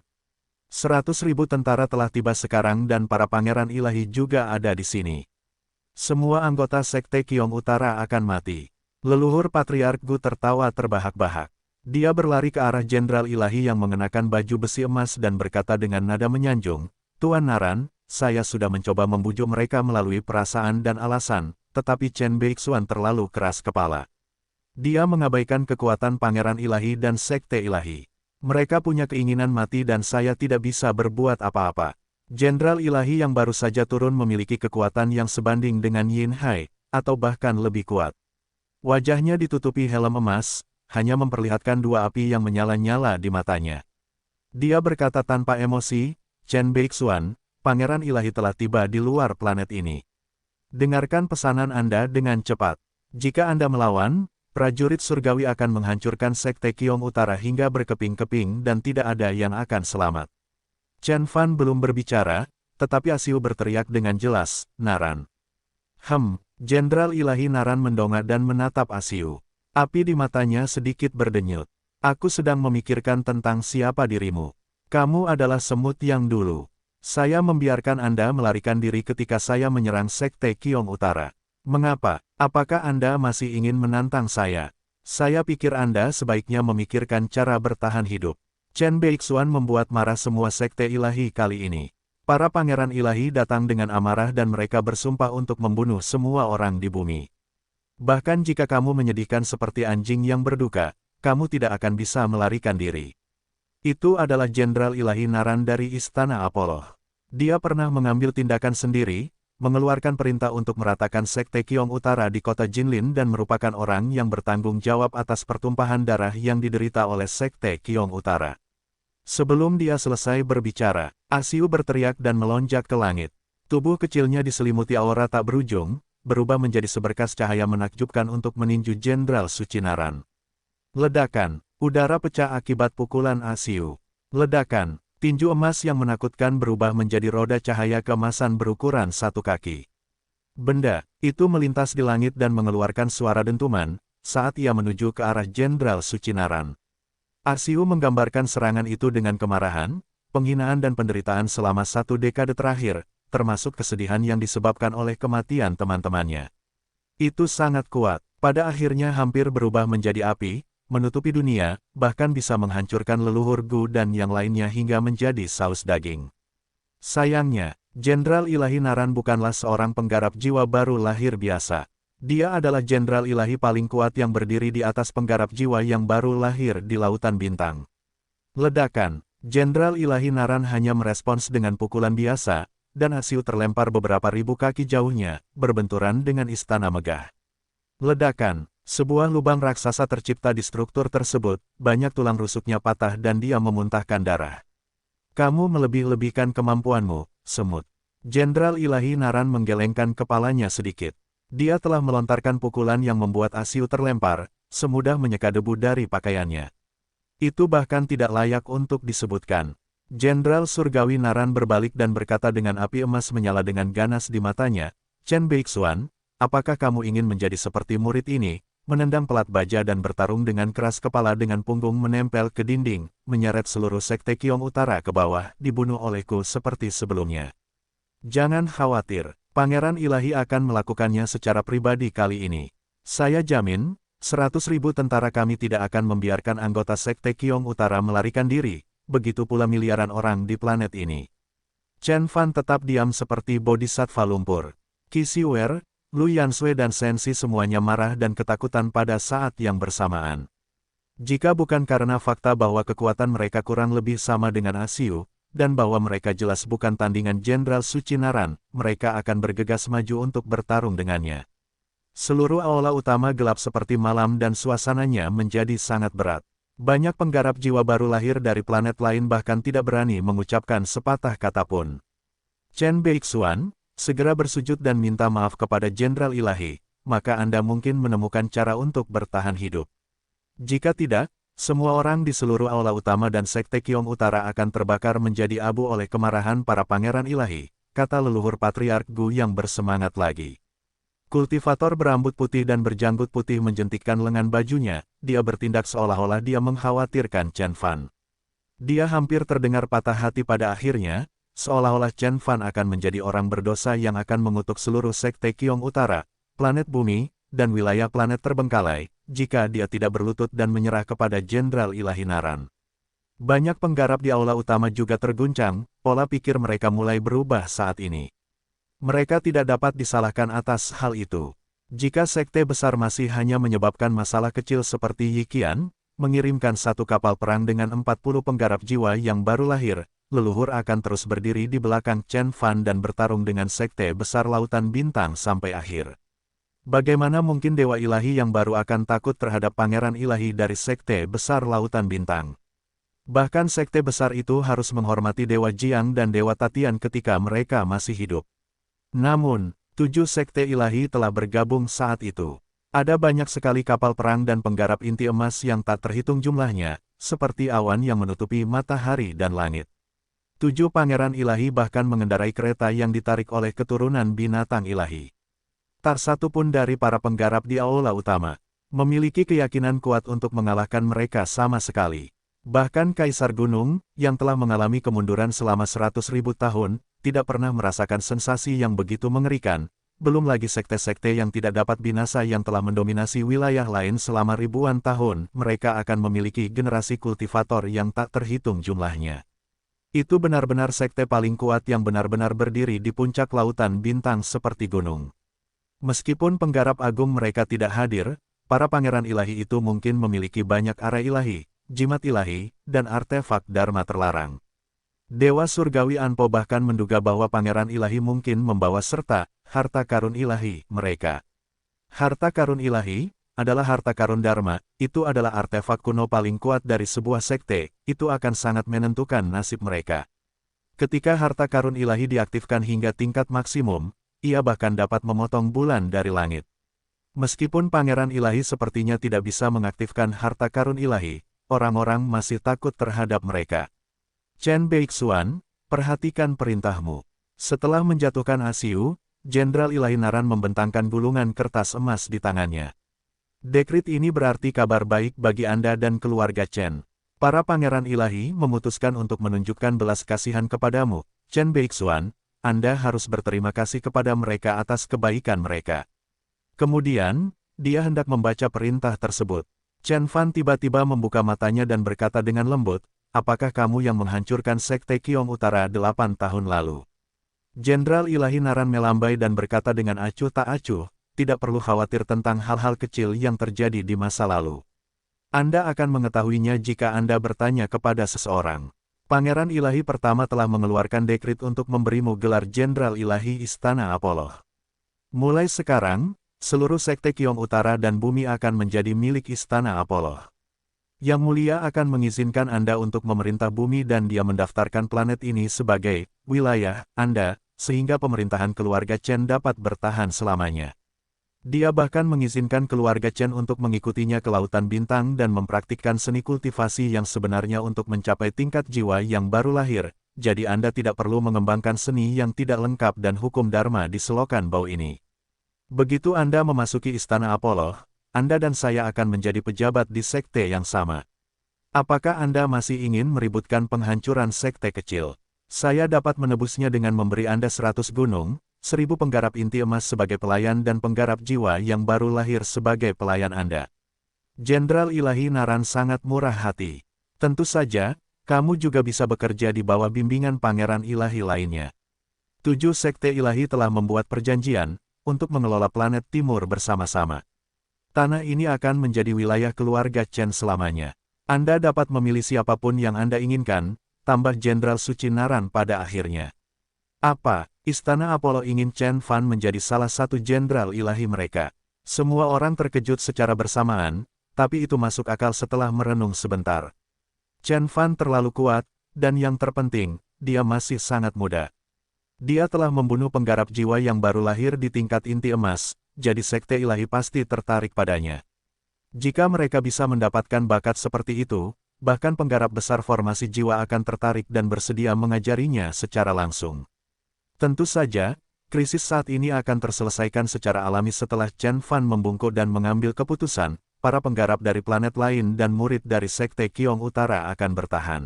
100.000 tentara telah tiba sekarang dan para pangeran ilahi juga ada di sini. Semua anggota Sekte Qiong Utara akan mati. Leluhur Patriark Gu tertawa terbahak-bahak. Dia berlari ke arah Jenderal Ilahi yang mengenakan baju besi emas dan berkata dengan nada menyanjung, Tuan Naran, saya sudah mencoba membujuk mereka melalui perasaan dan alasan, tetapi Chen Beixuan terlalu keras kepala. Dia mengabaikan kekuatan Pangeran Ilahi dan Sekte Ilahi. Mereka punya keinginan mati dan saya tidak bisa berbuat apa-apa. Jenderal Ilahi yang baru saja turun memiliki kekuatan yang sebanding dengan Yin Hai, atau bahkan lebih kuat. Wajahnya ditutupi helm emas, hanya memperlihatkan 2 api yang menyala-nyala di matanya. Dia berkata tanpa emosi, Chen Beixuan, Pangeran Ilahi telah tiba di luar planet ini. Dengarkan pesanan Anda dengan cepat. Jika Anda melawan, prajurit surgawi akan menghancurkan Sekte Qiong Utara hingga berkeping-keping dan tidak ada yang akan selamat. Chen Fan belum berbicara, tetapi Asiu berteriak dengan jelas, Naran. Jenderal Ilahi Naran mendongak dan menatap Asiu. Api di matanya sedikit berdenyut. Aku sedang memikirkan tentang siapa dirimu. Kamu adalah semut yang dulu. Saya membiarkan Anda melarikan diri ketika saya menyerang Sekte Qiong Utara. Mengapa? Apakah Anda masih ingin menantang saya? Saya pikir Anda sebaiknya memikirkan cara bertahan hidup. Chen Beixuan membuat marah semua Sekte Ilahi kali ini. Para pangeran ilahi datang dengan amarah dan mereka bersumpah untuk membunuh semua orang di bumi. Bahkan jika kamu menyedihkan seperti anjing yang berduka, kamu tidak akan bisa melarikan diri. Itu adalah Jenderal Ilahi Naran dari Istana Apollo. Dia pernah mengambil tindakan sendiri, mengeluarkan perintah untuk meratakan Sekte Qiong Utara di kota Jinlin dan merupakan orang yang bertanggung jawab atas pertumpahan darah yang diderita oleh Sekte Qiong Utara. Sebelum dia selesai berbicara, Asiu berteriak dan melonjak ke langit. Tubuh kecilnya diselimuti aura tak berujung, berubah menjadi seberkas cahaya menakjubkan untuk meninju Jenderal Sucinaran. Ledakan, udara pecah akibat pukulan Asiu. Ledakan, tinju emas yang menakutkan berubah menjadi roda cahaya keemasan berukuran 1 kaki. Benda itu melintas di langit dan mengeluarkan suara dentuman saat ia menuju ke arah Jenderal Sucinaran. Asiu menggambarkan serangan itu dengan kemarahan, penghinaan dan penderitaan selama 1 dekade terakhir, termasuk kesedihan yang disebabkan oleh kematian teman-temannya. Itu sangat kuat, pada akhirnya hampir berubah menjadi api, menutupi dunia, bahkan bisa menghancurkan leluhur Gu dan yang lainnya hingga menjadi saus daging. Sayangnya, Jenderal Ilahi Naran bukanlah seorang penggarap jiwa baru lahir biasa. Dia adalah Jenderal Ilahi paling kuat yang berdiri di atas penggarap jiwa yang baru lahir di Lautan Bintang. Ledakan, Jenderal Ilahi Naran hanya merespons dengan pukulan biasa, dan Asiu terlempar beberapa ribu kaki jauhnya, berbenturan dengan istana megah. Ledakan, sebuah lubang raksasa tercipta di struktur tersebut, banyak tulang rusuknya patah dan dia memuntahkan darah. Kamu melebih-lebihkan kemampuanmu, semut. Jenderal Ilahi Naran menggelengkan kepalanya sedikit. Dia telah melontarkan pukulan yang membuat Asiu terlempar, semudah menyeka debu dari pakaiannya. Itu bahkan tidak layak untuk disebutkan. Jenderal Surgawi Naran berbalik dan berkata dengan api emas menyala dengan ganas di matanya, Chen Beixuan, apakah kamu ingin menjadi seperti murid ini, menendang pelat baja dan bertarung dengan keras kepala dengan punggung menempel ke dinding, menyeret seluruh Sekte Qiong Utara ke bawah, dibunuh olehku seperti sebelumnya. Jangan khawatir. Pangeran Ilahi akan melakukannya secara pribadi kali ini. Saya jamin, 100.000 tentara kami tidak akan membiarkan anggota Sekte Qiong Utara melarikan diri, begitu pula miliaran orang di planet ini. Chen Fan tetap diam seperti bodhisattva lumpur. Qi Xiuer, Lu Yansui dan Sensi semuanya marah dan ketakutan pada saat yang bersamaan. Jika bukan karena fakta bahwa kekuatan mereka kurang lebih sama dengan Asiu, dan bahwa mereka jelas bukan tandingan Jenderal Sucinaran, mereka akan bergegas maju untuk bertarung dengannya. Seluruh aula utama gelap seperti malam dan suasananya menjadi sangat berat. Banyak penggarap jiwa baru lahir dari planet lain bahkan tidak berani mengucapkan sepatah kata pun. Chen Beixuan, segera bersujud dan minta maaf kepada Jenderal Ilahi, maka Anda mungkin menemukan cara untuk bertahan hidup. Jika tidak, semua orang di seluruh aula utama dan Sekte Qiong Utara akan terbakar menjadi abu oleh kemarahan para pangeran ilahi, kata leluhur Patriark Gu yang bersemangat lagi. Kultivator berambut putih dan berjanggut putih menjentikkan lengan bajunya, dia bertindak seolah-olah dia mengkhawatirkan Chen Fan. Dia hampir terdengar patah hati pada akhirnya, seolah-olah Chen Fan akan menjadi orang berdosa yang akan mengutuk seluruh Sekte Qiong Utara, planet bumi, dan wilayah planet terbengkalai, jika dia tidak berlutut dan menyerah kepada Jenderal Ilahi Naran. Banyak penggarap di aula utama juga terguncang, pola pikir mereka mulai berubah saat ini. Mereka tidak dapat disalahkan atas hal itu. Jika sekte besar masih hanya menyebabkan masalah kecil seperti Yiqian, mengirimkan 1 kapal perang dengan 40 penggarap jiwa yang baru lahir, leluhur akan terus berdiri di belakang Chen Fan dan bertarung dengan sekte besar Lautan Bintang sampai akhir. Bagaimana mungkin Dewa Ilahi yang baru akan takut terhadap Pangeran Ilahi dari Sekte Besar Lautan Bintang? Bahkan sekte besar itu harus menghormati Dewa Jiang dan Dewa Tatian ketika mereka masih hidup. Namun, 7 sekte ilahi telah bergabung saat itu. Ada banyak sekali kapal perang dan penggarap inti emas yang tak terhitung jumlahnya, seperti awan yang menutupi matahari dan langit. 7 pangeran ilahi bahkan mengendarai kereta yang ditarik oleh keturunan binatang ilahi. Tak satu pun dari para penggarap di aula utama memiliki keyakinan kuat untuk mengalahkan mereka sama sekali. Bahkan Kaisar Gunung, yang telah mengalami kemunduran selama 100.000 tahun, tidak pernah merasakan sensasi yang begitu mengerikan, belum lagi sekte-sekte yang tidak dapat binasa yang telah mendominasi wilayah lain selama ribuan tahun, mereka akan memiliki generasi kultivator yang tak terhitung jumlahnya. Itu benar-benar sekte paling kuat yang benar-benar berdiri di puncak lautan bintang seperti gunung. Meskipun penggarap agung mereka tidak hadir, para pangeran ilahi itu mungkin memiliki banyak arah ilahi, jimat ilahi, dan artefak dharma terlarang. Dewa Surgawi Anpo bahkan menduga bahwa pangeran ilahi mungkin membawa serta harta karun ilahi mereka. Harta karun ilahi adalah harta karun dharma, itu adalah artefak kuno paling kuat dari sebuah sekte, itu akan sangat menentukan nasib mereka. Ketika harta karun ilahi diaktifkan hingga tingkat maksimum, ia bahkan dapat memotong bulan dari langit. Meskipun pangeran ilahi sepertinya tidak bisa mengaktifkan harta karun ilahi, orang-orang masih takut terhadap mereka. Chen Beixuan, perhatikan perintahmu. Setelah menjatuhkan Asiu, Jenderal Ilahi Naran membentangkan gulungan kertas emas di tangannya. Dekrit ini berarti kabar baik bagi Anda dan keluarga Chen. Para pangeran ilahi memutuskan untuk menunjukkan belas kasihan kepadamu, Chen Beixuan. Anda harus berterima kasih kepada mereka atas kebaikan mereka. Kemudian, dia hendak membaca perintah tersebut. Chen Fan tiba-tiba membuka matanya dan berkata dengan lembut, apakah kamu yang menghancurkan Sekte Qiong Utara 8 tahun lalu? Jenderal Ilahi Naran melambai dan berkata dengan acuh tak acuh, tidak perlu khawatir tentang hal-hal kecil yang terjadi di masa lalu. Anda akan mengetahuinya jika Anda bertanya kepada seseorang. Pangeran Ilahi pertama telah mengeluarkan dekrit untuk memberimu gelar Jenderal Ilahi Istana Apollo. Mulai sekarang, seluruh Sekte Qiong Utara dan Bumi akan menjadi milik Istana Apollo. Yang Mulia akan mengizinkan Anda untuk memerintah bumi dan dia mendaftarkan planet ini sebagai wilayah Anda, sehingga pemerintahan keluarga Chen dapat bertahan selamanya. Dia bahkan mengizinkan keluarga Chen untuk mengikutinya ke Lautan Bintang dan mempraktikkan seni kultivasi yang sebenarnya untuk mencapai tingkat jiwa yang baru lahir, jadi Anda tidak perlu mengembangkan seni yang tidak lengkap dan hukum dharma di selokan bau ini. Begitu Anda memasuki Istana Apollo, Anda dan saya akan menjadi pejabat di sekte yang sama. Apakah Anda masih ingin meributkan penghancuran sekte kecil? Saya dapat menebusnya dengan memberi Anda 100 gunung, 1000 penggarap inti emas sebagai pelayan dan penggarap jiwa yang baru lahir sebagai pelayan Anda. Jenderal Ilahi Naran sangat murah hati. Tentu saja, kamu juga bisa bekerja di bawah bimbingan pangeran ilahi lainnya. 7 sekte ilahi telah membuat perjanjian untuk mengelola planet timur bersama-sama. Tanah ini akan menjadi wilayah keluarga Chen selamanya. Anda dapat memilih siapapun yang Anda inginkan, tambah Jenderal Suci Naran pada akhirnya. Apa? Istana Apollo ingin Chen Fan menjadi salah satu jenderal ilahi mereka. Semua orang terkejut secara bersamaan, tapi itu masuk akal setelah merenung sebentar. Chen Fan terlalu kuat, dan yang terpenting, dia masih sangat muda. Dia telah membunuh penggarap jiwa yang baru lahir di tingkat inti emas, jadi sekte ilahi pasti tertarik padanya. Jika mereka bisa mendapatkan bakat seperti itu, bahkan penggarap besar formasi jiwa akan tertarik dan bersedia mengajarinya secara langsung. Tentu saja, krisis saat ini akan terselesaikan secara alami setelah Chen Fan membungkuk dan mengambil keputusan, para penggarap dari planet lain dan murid dari Sekte Qiong Utara akan bertahan.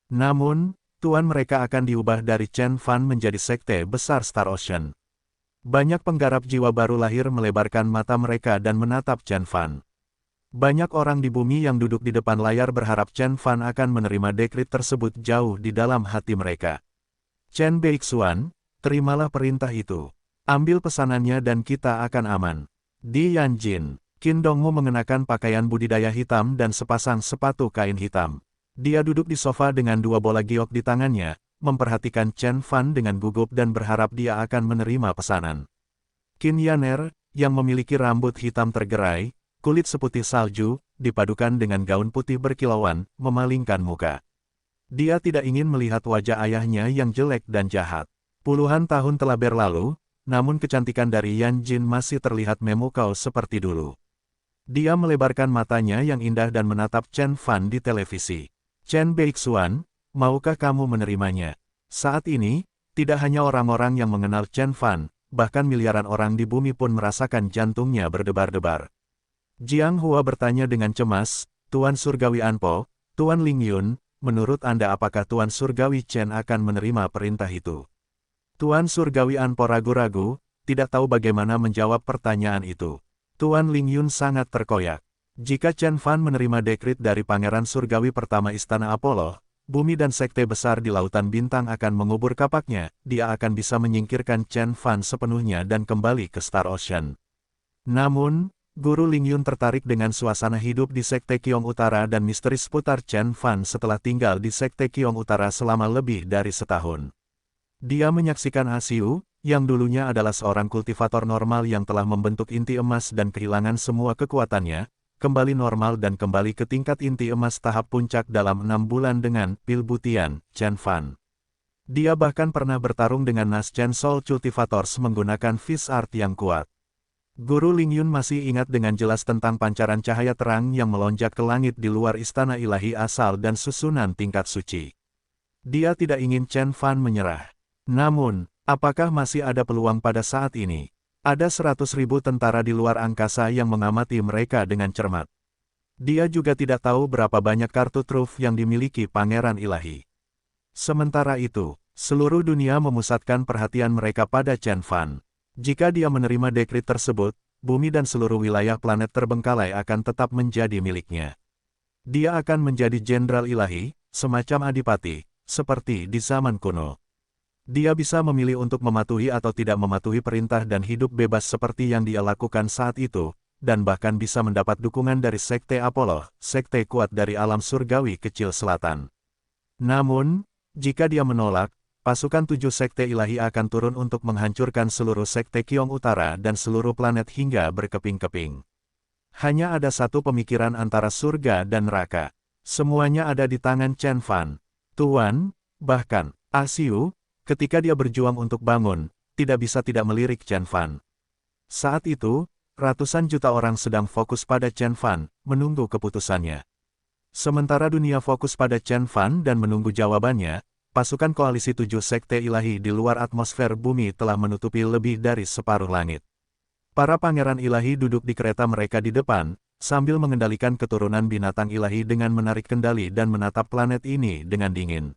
Namun, tuan mereka akan diubah dari Chen Fan menjadi Sekte Besar Star Ocean. Banyak penggarap jiwa baru lahir melebarkan mata mereka dan menatap Chen Fan. Banyak orang di bumi yang duduk di depan layar berharap Chen Fan akan menerima dekrit tersebut jauh di dalam hati mereka. Chen Beixuan, terimalah perintah itu. Ambil pesanannya dan kita akan aman. Di Yanjin, Qin Dongmu mengenakan pakaian budidaya hitam dan sepasang sepatu kain hitam. Dia duduk di sofa dengan 2 bola giok di tangannya, memperhatikan Chen Fan dengan gugup dan berharap dia akan menerima pesanan. Qin Yaner, yang memiliki rambut hitam tergerai, kulit seputih salju, dipadukan dengan gaun putih berkilauan, memalingkan muka. Dia tidak ingin melihat wajah ayahnya yang jelek dan jahat. Puluhan tahun telah berlalu, namun kecantikan dari Yan Jin masih terlihat memukau seperti dulu. Dia melebarkan matanya yang indah dan menatap Chen Fan di televisi. Chen Beixuan, maukah kamu menerimanya? Saat ini, tidak hanya orang-orang yang mengenal Chen Fan, bahkan miliaran orang di bumi pun merasakan jantungnya berdebar-debar. Jiang Hua bertanya dengan cemas, Tuan Surgawi Anpo, Tuan Ling Yun, menurut Anda apakah Tuan Surgawi Chen akan menerima perintah itu? Tuan Surgawi Anpo ragu-ragu, tidak tahu bagaimana menjawab pertanyaan itu. Tuan Ling Yun sangat terkoyak. Jika Chen Fan menerima dekrit dari Pangeran Surgawi pertama Istana Apollo, bumi dan sekte besar di Lautan Bintang akan mengubur kapaknya, dia akan bisa menyingkirkan Chen Fan sepenuhnya dan kembali ke Star Ocean. Namun, Guru Lingyun tertarik dengan suasana hidup di Sekte Qiong Utara dan misteri seputar Chen Fan setelah tinggal di Sekte Qiong Utara selama lebih dari setahun. Dia menyaksikan Asiu, yang dulunya adalah seorang kultivator normal yang telah membentuk inti emas dan kehilangan semua kekuatannya, kembali normal dan kembali ke tingkat inti emas tahap puncak dalam 6 bulan dengan Pilbutian, Chen Fan. Dia bahkan pernah bertarung dengan Nas Chen Soul Cultivators menggunakan Fish Art yang kuat. Guru Lingyun masih ingat dengan jelas tentang pancaran cahaya terang yang melonjak ke langit di luar istana ilahi asal dan susunan tingkat suci. Dia tidak ingin Chen Fan menyerah. Namun, apakah masih ada peluang pada saat ini? Ada 100.000 tentara di luar angkasa yang mengamati mereka dengan cermat. Dia juga tidak tahu berapa banyak kartu truf yang dimiliki Pangeran Ilahi. Sementara itu, seluruh dunia memusatkan perhatian mereka pada Chen Fan. Jika dia menerima dekrit tersebut, bumi dan seluruh wilayah planet terbengkalai akan tetap menjadi miliknya. Dia akan menjadi jenderal ilahi, semacam adipati, seperti di zaman kuno. Dia bisa memilih untuk mematuhi atau tidak mematuhi perintah dan hidup bebas seperti yang dia lakukan saat itu, dan bahkan bisa mendapat dukungan dari Sekte Apollo, sekte kuat dari alam surgawi kecil selatan. Namun, jika dia menolak, pasukan 7 sekte ilahi akan turun untuk menghancurkan seluruh Sekte Qiong Utara dan seluruh planet hingga berkeping-keping. Hanya ada satu pemikiran antara surga dan neraka. Semuanya ada di tangan Chen Fan. Tuan, bahkan, Asiu, ketika dia berjuang untuk bangun, tidak bisa tidak melirik Chen Fan. Saat itu, ratusan juta orang sedang fokus pada Chen Fan, menunggu keputusannya. Sementara dunia fokus pada Chen Fan dan menunggu jawabannya, pasukan koalisi 7 sekte ilahi di luar atmosfer bumi telah menutupi lebih dari separuh langit. Para pangeran ilahi duduk di kereta mereka di depan, sambil mengendalikan keturunan binatang ilahi dengan menarik kendali dan menatap planet ini dengan dingin.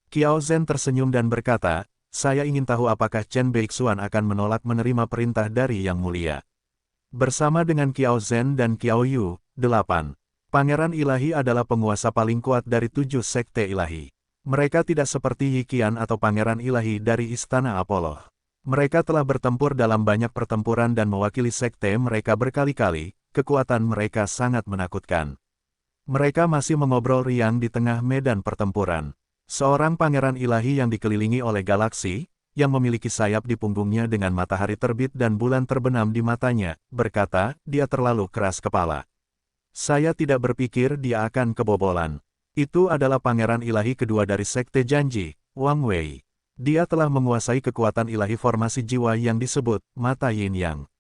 Qiao Zhen tersenyum dan berkata, saya ingin tahu apakah Chen Beixuan akan menolak menerima perintah dari Yang Mulia. Bersama dengan Qiao Zhen dan Qiao Yu, 8 pangeran ilahi adalah penguasa paling kuat dari 7 sekte ilahi. Mereka tidak seperti Yi Qian atau pangeran ilahi dari Istana Apollo. Mereka telah bertempur dalam banyak pertempuran dan mewakili sekte mereka berkali-kali, kekuatan mereka sangat menakutkan. Mereka masih mengobrol riang di tengah medan pertempuran. Seorang pangeran ilahi yang dikelilingi oleh galaksi, yang memiliki sayap di punggungnya dengan matahari terbit dan bulan terbenam di matanya, berkata, dia terlalu keras kepala. Saya tidak berpikir dia akan kebobolan. Itu adalah pangeran ilahi kedua dari Sekte Janji, Wang Wei. Dia telah menguasai kekuatan ilahi formasi jiwa yang disebut Mata Yin Yang.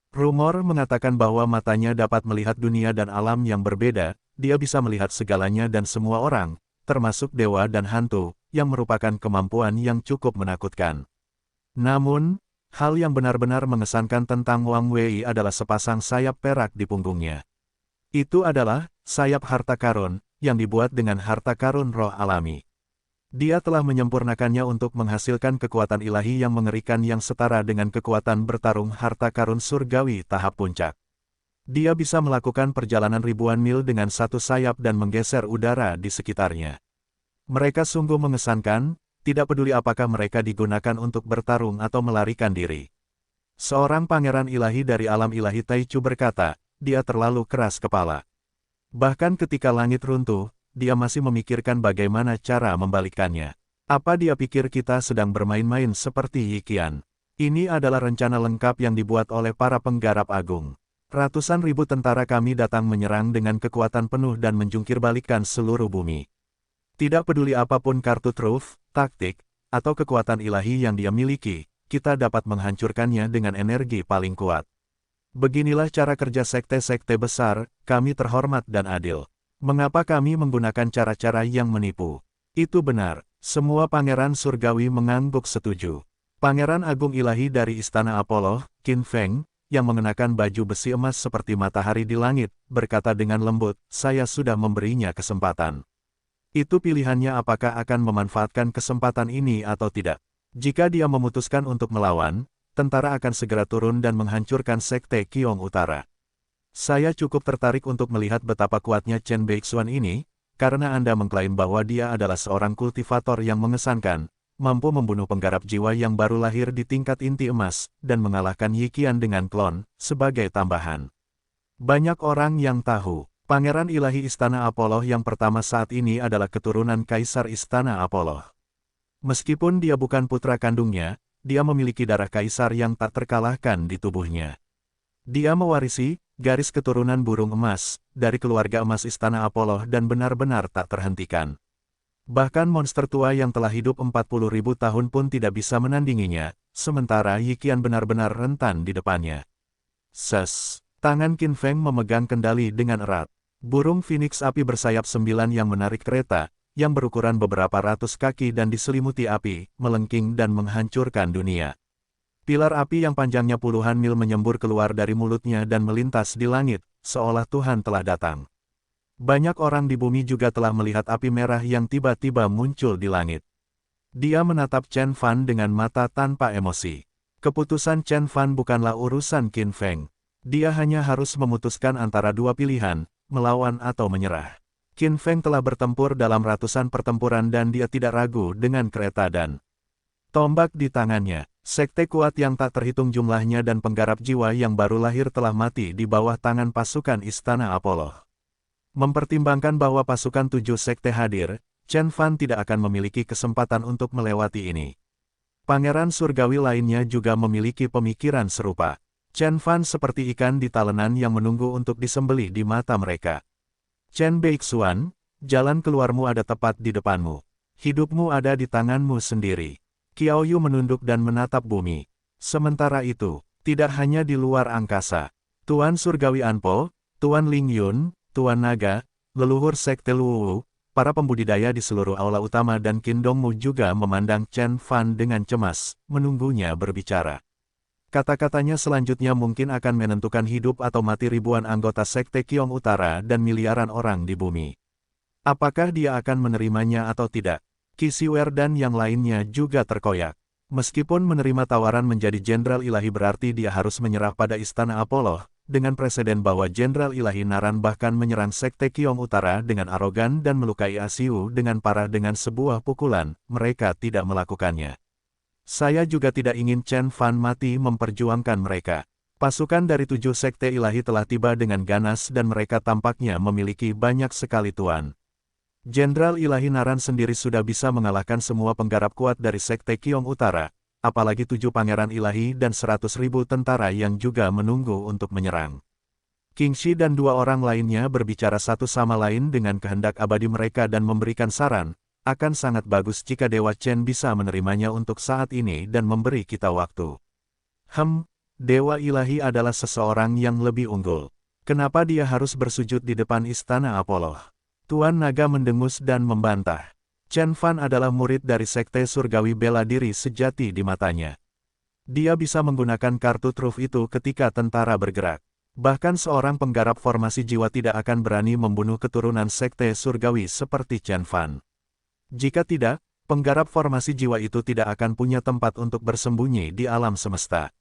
Rumor mengatakan bahwa matanya dapat melihat dunia dan alam yang berbeda, dia bisa melihat segalanya dan semua orang, termasuk dewa dan hantu, yang merupakan kemampuan yang cukup menakutkan. Namun, hal yang benar-benar mengesankan tentang Wang Wei adalah sepasang sayap perak di punggungnya. Itu adalah sayap harta karun, yang dibuat dengan harta karun roh alami. Dia telah menyempurnakannya untuk menghasilkan kekuatan ilahi yang mengerikan yang setara dengan kekuatan bertarung harta karun surgawi tahap puncak. Dia bisa melakukan perjalanan ribuan mil dengan satu sayap dan menggeser udara di sekitarnya. Mereka sungguh mengesankan, tidak peduli apakah mereka digunakan untuk bertarung atau melarikan diri. Seorang pangeran ilahi dari alam ilahi Taichu berkata, dia terlalu keras kepala. Bahkan ketika langit runtuh, dia masih memikirkan bagaimana cara membalikannya. Apa dia pikir kita sedang bermain-main seperti Yi Qian? Ini adalah rencana lengkap yang dibuat oleh para penggarap agung. Ratusan ribu tentara kami datang menyerang dengan kekuatan penuh dan menjungkir balikan seluruh bumi. Tidak peduli apapun kartu truf, taktik, atau kekuatan ilahi yang dia miliki, kita dapat menghancurkannya dengan energi paling kuat. Beginilah cara kerja sekte-sekte besar, kami terhormat dan adil. Mengapa kami menggunakan cara-cara yang menipu? Itu benar, semua pangeran surgawi mengangguk setuju. Pangeran Agung Ilahi dari Istana Apollo, Qin Feng, yang mengenakan baju besi emas seperti matahari di langit, berkata dengan lembut, saya sudah memberinya kesempatan. Itu pilihannya apakah akan memanfaatkan kesempatan ini atau tidak. Jika dia memutuskan untuk melawan, tentara akan segera turun dan menghancurkan Sekte Qiong Utara. Saya cukup tertarik untuk melihat betapa kuatnya Chen Beixuan ini, karena Anda mengklaim bahwa dia adalah seorang kultivator yang mengesankan, mampu membunuh penggarap jiwa yang baru lahir di tingkat inti emas, dan mengalahkan Yi Qian dengan klon, sebagai tambahan. Banyak orang yang tahu, Pangeran Ilahi Istana Apollo yang pertama saat ini adalah keturunan Kaisar Istana Apollo. Meskipun dia bukan putra kandungnya, dia memiliki darah kaisar yang tak terkalahkan di tubuhnya. Dia mewarisi garis keturunan burung emas dari keluarga emas Istana Apollo dan benar-benar tak terhentikan. Bahkan monster tua yang telah hidup 40.000 tahun pun tidak bisa menandinginya, sementara Yiqian benar-benar rentan di depannya. Tangan Qin Feng memegang kendali dengan erat. Burung Phoenix api bersayap 9 yang menarik kereta, yang berukuran beberapa ratus kaki dan diselimuti api, melengking dan menghancurkan dunia. Pilar api yang panjangnya puluhan mil menyembur keluar dari mulutnya dan melintas di langit, seolah Tuhan telah datang. Banyak orang di bumi juga telah melihat api merah yang tiba-tiba muncul di langit. Dia menatap Chen Fan dengan mata tanpa emosi. Keputusan Chen Fan bukanlah urusan Qin Feng. Dia hanya harus memutuskan antara dua pilihan, melawan atau menyerah. Qin Feng telah bertempur dalam ratusan pertempuran dan dia tidak ragu dengan kereta dan tombak di tangannya. Sekte kuat yang tak terhitung jumlahnya dan penggarap jiwa yang baru lahir telah mati di bawah tangan pasukan Istana Apollo. Mempertimbangkan bahwa pasukan 7 sekte hadir, Chen Fan tidak akan memiliki kesempatan untuk melewati ini. Pangeran surgawi lainnya juga memiliki pemikiran serupa. Chen Fan seperti ikan di talenan yang menunggu untuk disembelih di mata mereka. Chen Beixuan, jalan keluarmu ada tepat di depanmu. Hidupmu ada di tanganmu sendiri. Qiao Yu menunduk dan menatap bumi. Sementara itu, tidak hanya di luar angkasa. Tuan Surgawi Anpo, Tuan Ling Yun, Tuan Naga, leluhur Sekte Luwu, para pembudidaya di seluruh aula utama dan Qin Dongmu juga memandang Chen Fan dengan cemas, menunggunya berbicara. Kata-katanya selanjutnya mungkin akan menentukan hidup atau mati ribuan anggota Sekte Qiong Utara dan miliaran orang di bumi. Apakah dia akan menerimanya atau tidak? Qi Siwer dan yang lainnya juga terkoyak. Meskipun menerima tawaran menjadi Jenderal Ilahi berarti dia harus menyerah pada Istana Apollo, dengan presiden bahwa Jenderal Ilahi Naran bahkan menyerang Sekte Qiong Utara dengan arogan dan melukai Asiu dengan parah dengan sebuah pukulan, mereka tidak melakukannya. Saya juga tidak ingin Chen Fan mati memperjuangkan mereka. Pasukan dari 7 sekte ilahi telah tiba dengan ganas dan mereka tampaknya memiliki banyak sekali tuan. Jenderal Ilahi Naran sendiri sudah bisa mengalahkan semua penggarap kuat dari Sekte Qiong Utara, apalagi 7 pangeran ilahi dan 100.000 tentara yang juga menunggu untuk menyerang. King Shi dan 2 orang lainnya berbicara satu sama lain dengan kehendak abadi mereka dan memberikan saran, akan sangat bagus jika Dewa Chen bisa menerimanya untuk saat ini dan memberi kita waktu. Dewa Ilahi adalah seseorang yang lebih unggul. Kenapa dia harus bersujud di depan Istana Apollo? Tuan Naga mendengus dan membantah. Chen Fan adalah murid dari Sekte Surgawi Bela Diri Sejati di matanya. Dia bisa menggunakan kartu truf itu ketika tentara bergerak. Bahkan seorang penggarap formasi jiwa tidak akan berani membunuh keturunan Sekte Surgawi seperti Chen Fan. Jika tidak, penggarap formasi jiwa itu tidak akan punya tempat untuk bersembunyi di alam semesta.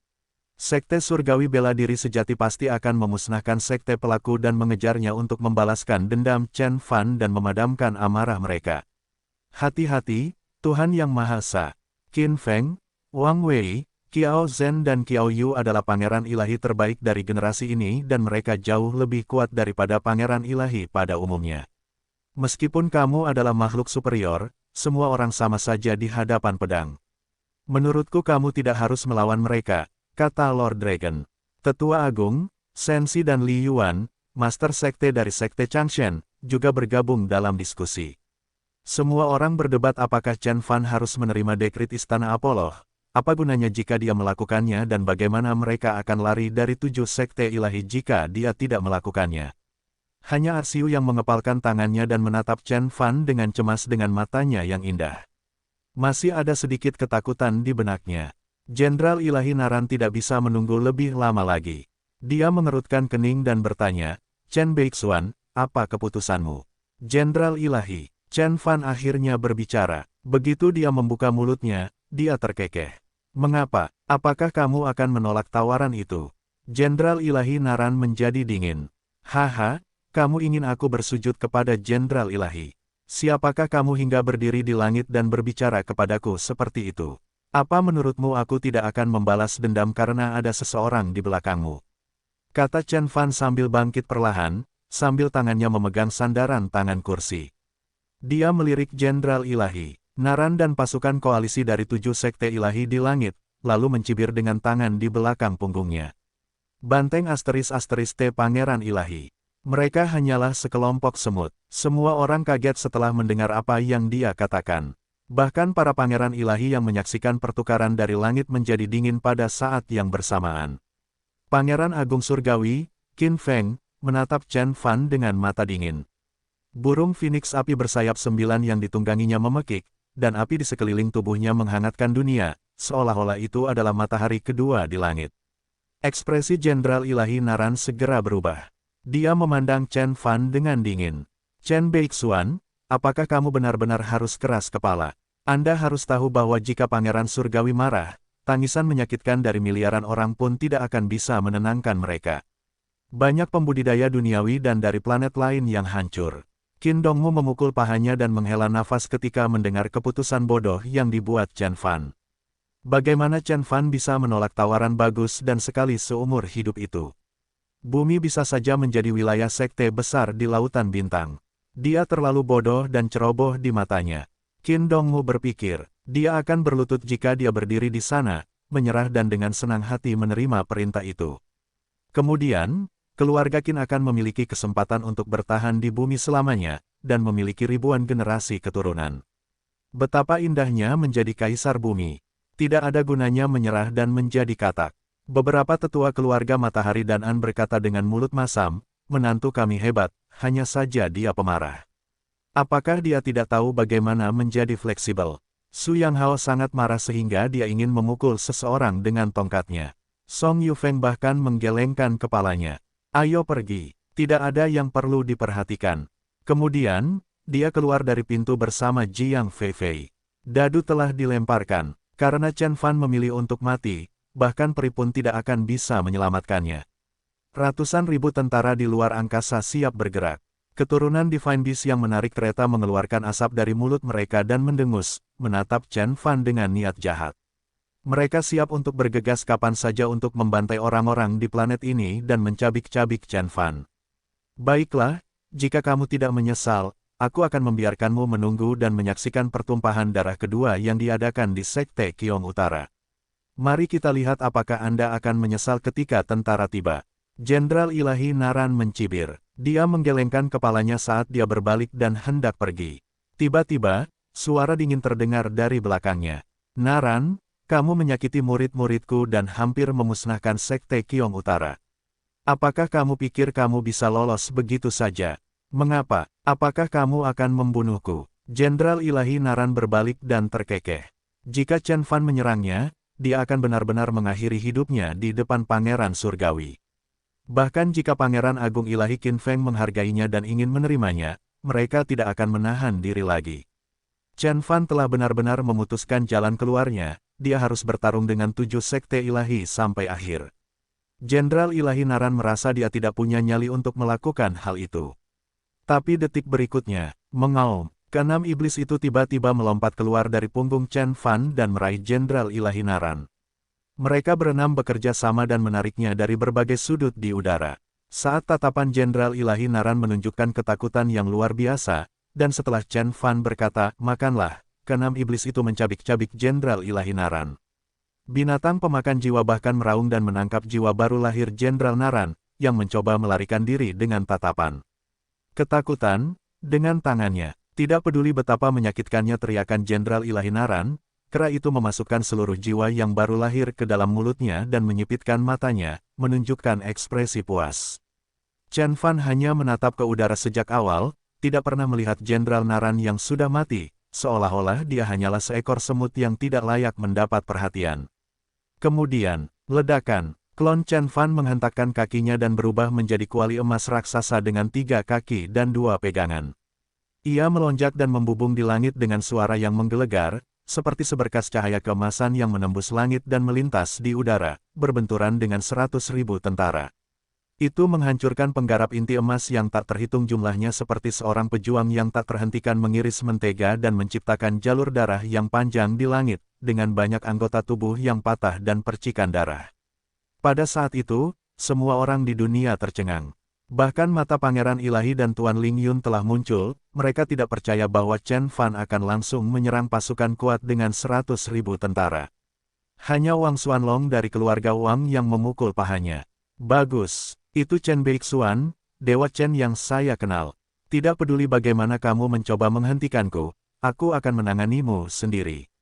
Sekte Surgawi Bela Diri Sejati pasti akan memusnahkan sekte pelaku dan mengejarnya untuk membalaskan dendam Chen Fan dan memadamkan amarah mereka. Hati-hati, Tuhan Yang Maha Esa. Qin Feng, Wang Wei, Qiao Zhen dan Qiao Yu adalah pangeran ilahi terbaik dari generasi ini dan mereka jauh lebih kuat daripada pangeran ilahi pada umumnya. Meskipun kamu adalah makhluk superior, semua orang sama saja di hadapan pedang. Menurutku kamu tidak harus melawan mereka, kata Lord Dragon. Tetua Agung, Sensi dan Li Yuan, Master Sekte dari Sekte Changshen, juga bergabung dalam diskusi. Semua orang berdebat apakah Chen Fan harus menerima dekrit Istana Apollo, apa gunanya jika dia melakukannya dan bagaimana mereka akan lari dari 7 sekte ilahi jika dia tidak melakukannya. Hanya Arsiu yang mengepalkan tangannya dan menatap Chen Fan dengan cemas dengan matanya yang indah. Masih ada sedikit ketakutan di benaknya. Jenderal Ilahi Naran tidak bisa menunggu lebih lama lagi. Dia mengerutkan kening dan bertanya, Chen Beixuan, apa keputusanmu? Jenderal Ilahi, Chen Fan akhirnya berbicara. Begitu dia membuka mulutnya, dia terkekeh. Mengapa? Apakah kamu akan menolak tawaran itu? Jenderal Ilahi Naran menjadi dingin. Haha, kamu ingin aku bersujud kepada Jenderal Ilahi. Siapakah kamu hingga berdiri di langit dan berbicara kepadaku seperti itu? Apa menurutmu aku tidak akan membalas dendam karena ada seseorang di belakangmu? kata Chen Fan sambil bangkit perlahan, sambil tangannya memegang sandaran tangan kursi. Dia melirik Jenderal Ilahi, Naran dan pasukan koalisi dari 7 sekte ilahi di langit, lalu mencibir dengan tangan di belakang punggungnya. Banteng **T Pangeran Ilahi. Mereka hanyalah sekelompok semut. Semua orang kaget setelah mendengar apa yang dia katakan. Bahkan para pangeran ilahi yang menyaksikan pertukaran dari langit menjadi dingin pada saat yang bersamaan. Pangeran Agung Surgawi, Qin Feng, menatap Chen Fan dengan mata dingin. Burung Phoenix api bersayap 9 yang ditungganginya memekik, dan api di sekeliling tubuhnya menghangatkan dunia, seolah-olah itu adalah matahari kedua di langit. Ekspresi Jenderal Ilahi Naran segera berubah. Dia memandang Chen Fan dengan dingin. Chen Beixuan, apakah kamu benar-benar harus keras kepala? Anda harus tahu bahwa jika Pangeran Surgawi marah, tangisan menyakitkan dari miliaran orang pun tidak akan bisa menenangkan mereka. Banyak pembudidaya duniawi dan dari planet lain yang hancur. Qin Dongmu memukul pahanya dan menghela nafas ketika mendengar keputusan bodoh yang dibuat Chen Fan. Bagaimana Chen Fan bisa menolak tawaran bagus dan sekali seumur hidup itu? Bumi bisa saja menjadi wilayah sekte besar di lautan bintang. Dia terlalu bodoh dan ceroboh di matanya. Qin Dongmu berpikir, dia akan berlutut jika dia berdiri di sana, menyerah dan dengan senang hati menerima perintah itu. Kemudian, keluarga Qin akan memiliki kesempatan untuk bertahan di bumi selamanya, dan memiliki ribuan generasi keturunan. Betapa indahnya menjadi kaisar bumi. Tidak ada gunanya menyerah dan menjadi katak. Beberapa tetua keluarga Matahari dan An berkata dengan mulut masam, menantu kami hebat, hanya saja dia pemarah. Apakah dia tidak tahu bagaimana menjadi fleksibel? Su Yanghao sangat marah sehingga dia ingin memukul seseorang dengan tongkatnya. Song Yufeng bahkan menggelengkan kepalanya. Ayo pergi, tidak ada yang perlu diperhatikan. Kemudian, dia keluar dari pintu bersama Jiang Feifei. Dadu telah dilemparkan, karena Chen Fan memilih untuk mati, bahkan peri pun tidak akan bisa menyelamatkannya. Ratusan ribu tentara di luar angkasa siap bergerak. Keturunan Divine Beast yang menarik kereta mengeluarkan asap dari mulut mereka dan mendengus, menatap Chen Fan dengan niat jahat. Mereka siap untuk bergegas kapan saja untuk membantai orang-orang di planet ini dan mencabik-cabik Chen Fan. Baiklah, jika kamu tidak menyesal, aku akan membiarkanmu menunggu dan menyaksikan pertumpahan darah kedua yang diadakan di Sekte Qiong Utara. Mari kita lihat apakah Anda akan menyesal ketika tentara tiba. Jenderal Ilahi Naran mencibir. Dia menggelengkan kepalanya saat dia berbalik dan hendak pergi. Tiba-tiba, suara dingin terdengar dari belakangnya. Naran, kamu menyakiti murid-muridku dan hampir memusnahkan Sekte Qiong Utara. Apakah kamu pikir kamu bisa lolos begitu saja? Mengapa? Apakah kamu akan membunuhku? Jenderal Ilahi Naran berbalik dan terkekeh. Jika Chen Fan menyerangnya, dia akan benar-benar mengakhiri hidupnya di depan Pangeran Surgawi. Bahkan jika Pangeran Agung Ilahi Qin Feng menghargainya dan ingin menerimanya, mereka tidak akan menahan diri lagi. Chen Fan telah benar-benar memutuskan jalan keluarnya. Dia harus bertarung dengan 7 sekte ilahi sampai akhir. Jenderal Ilahi Naran merasa dia tidak punya nyali untuk melakukan hal itu. Tapi detik berikutnya, mengaum, keenam iblis itu tiba-tiba melompat keluar dari punggung Chen Fan dan meraih Jenderal Ilahi Naran. Mereka berenam bekerja sama dan menariknya dari berbagai sudut di udara. Saat tatapan Jenderal Ilahi Naran menunjukkan ketakutan yang luar biasa, dan setelah Chen Fan berkata, makanlah, keenam iblis itu mencabik-cabik Jenderal Ilahi Naran. Binatang pemakan jiwa bahkan meraung dan menangkap jiwa baru lahir Jenderal Naran, yang mencoba melarikan diri dengan tatapan ketakutan, dengan tangannya. Tidak peduli betapa menyakitkannya teriakan Jenderal Ilahi Naran, kera itu memasukkan seluruh jiwa yang baru lahir ke dalam mulutnya dan menyipitkan matanya, menunjukkan ekspresi puas. Chen Fan hanya menatap ke udara sejak awal, tidak pernah melihat Jenderal Naran yang sudah mati, seolah-olah dia hanyalah seekor semut yang tidak layak mendapat perhatian. Kemudian, ledakan, klon Chen Fan menghentakkan kakinya dan berubah menjadi kuali emas raksasa dengan 3 kaki dan 2 pegangan. Ia melonjak dan membubung di langit dengan suara yang menggelegar, seperti seberkas cahaya keemasan yang menembus langit dan melintas di udara, berbenturan dengan 100.000 tentara. Itu menghancurkan penggarap inti emas yang tak terhitung jumlahnya seperti seorang pejuang yang tak terhentikan mengiris mentega dan menciptakan jalur darah yang panjang di langit, dengan banyak anggota tubuh yang patah dan percikan darah. Pada saat itu, semua orang di dunia tercengang. Bahkan mata Pangeran Ilahi dan Tuan Ling Yun telah muncul, mereka tidak percaya bahwa Chen Fan akan langsung menyerang pasukan kuat dengan 100.000 tentara. Hanya Wang Xuanlong dari keluarga Wang yang memukul pahanya. Bagus, itu Chen Beixuan, Dewa Chen yang saya kenal. Tidak peduli bagaimana kamu mencoba menghentikanku, aku akan menanganimu sendiri.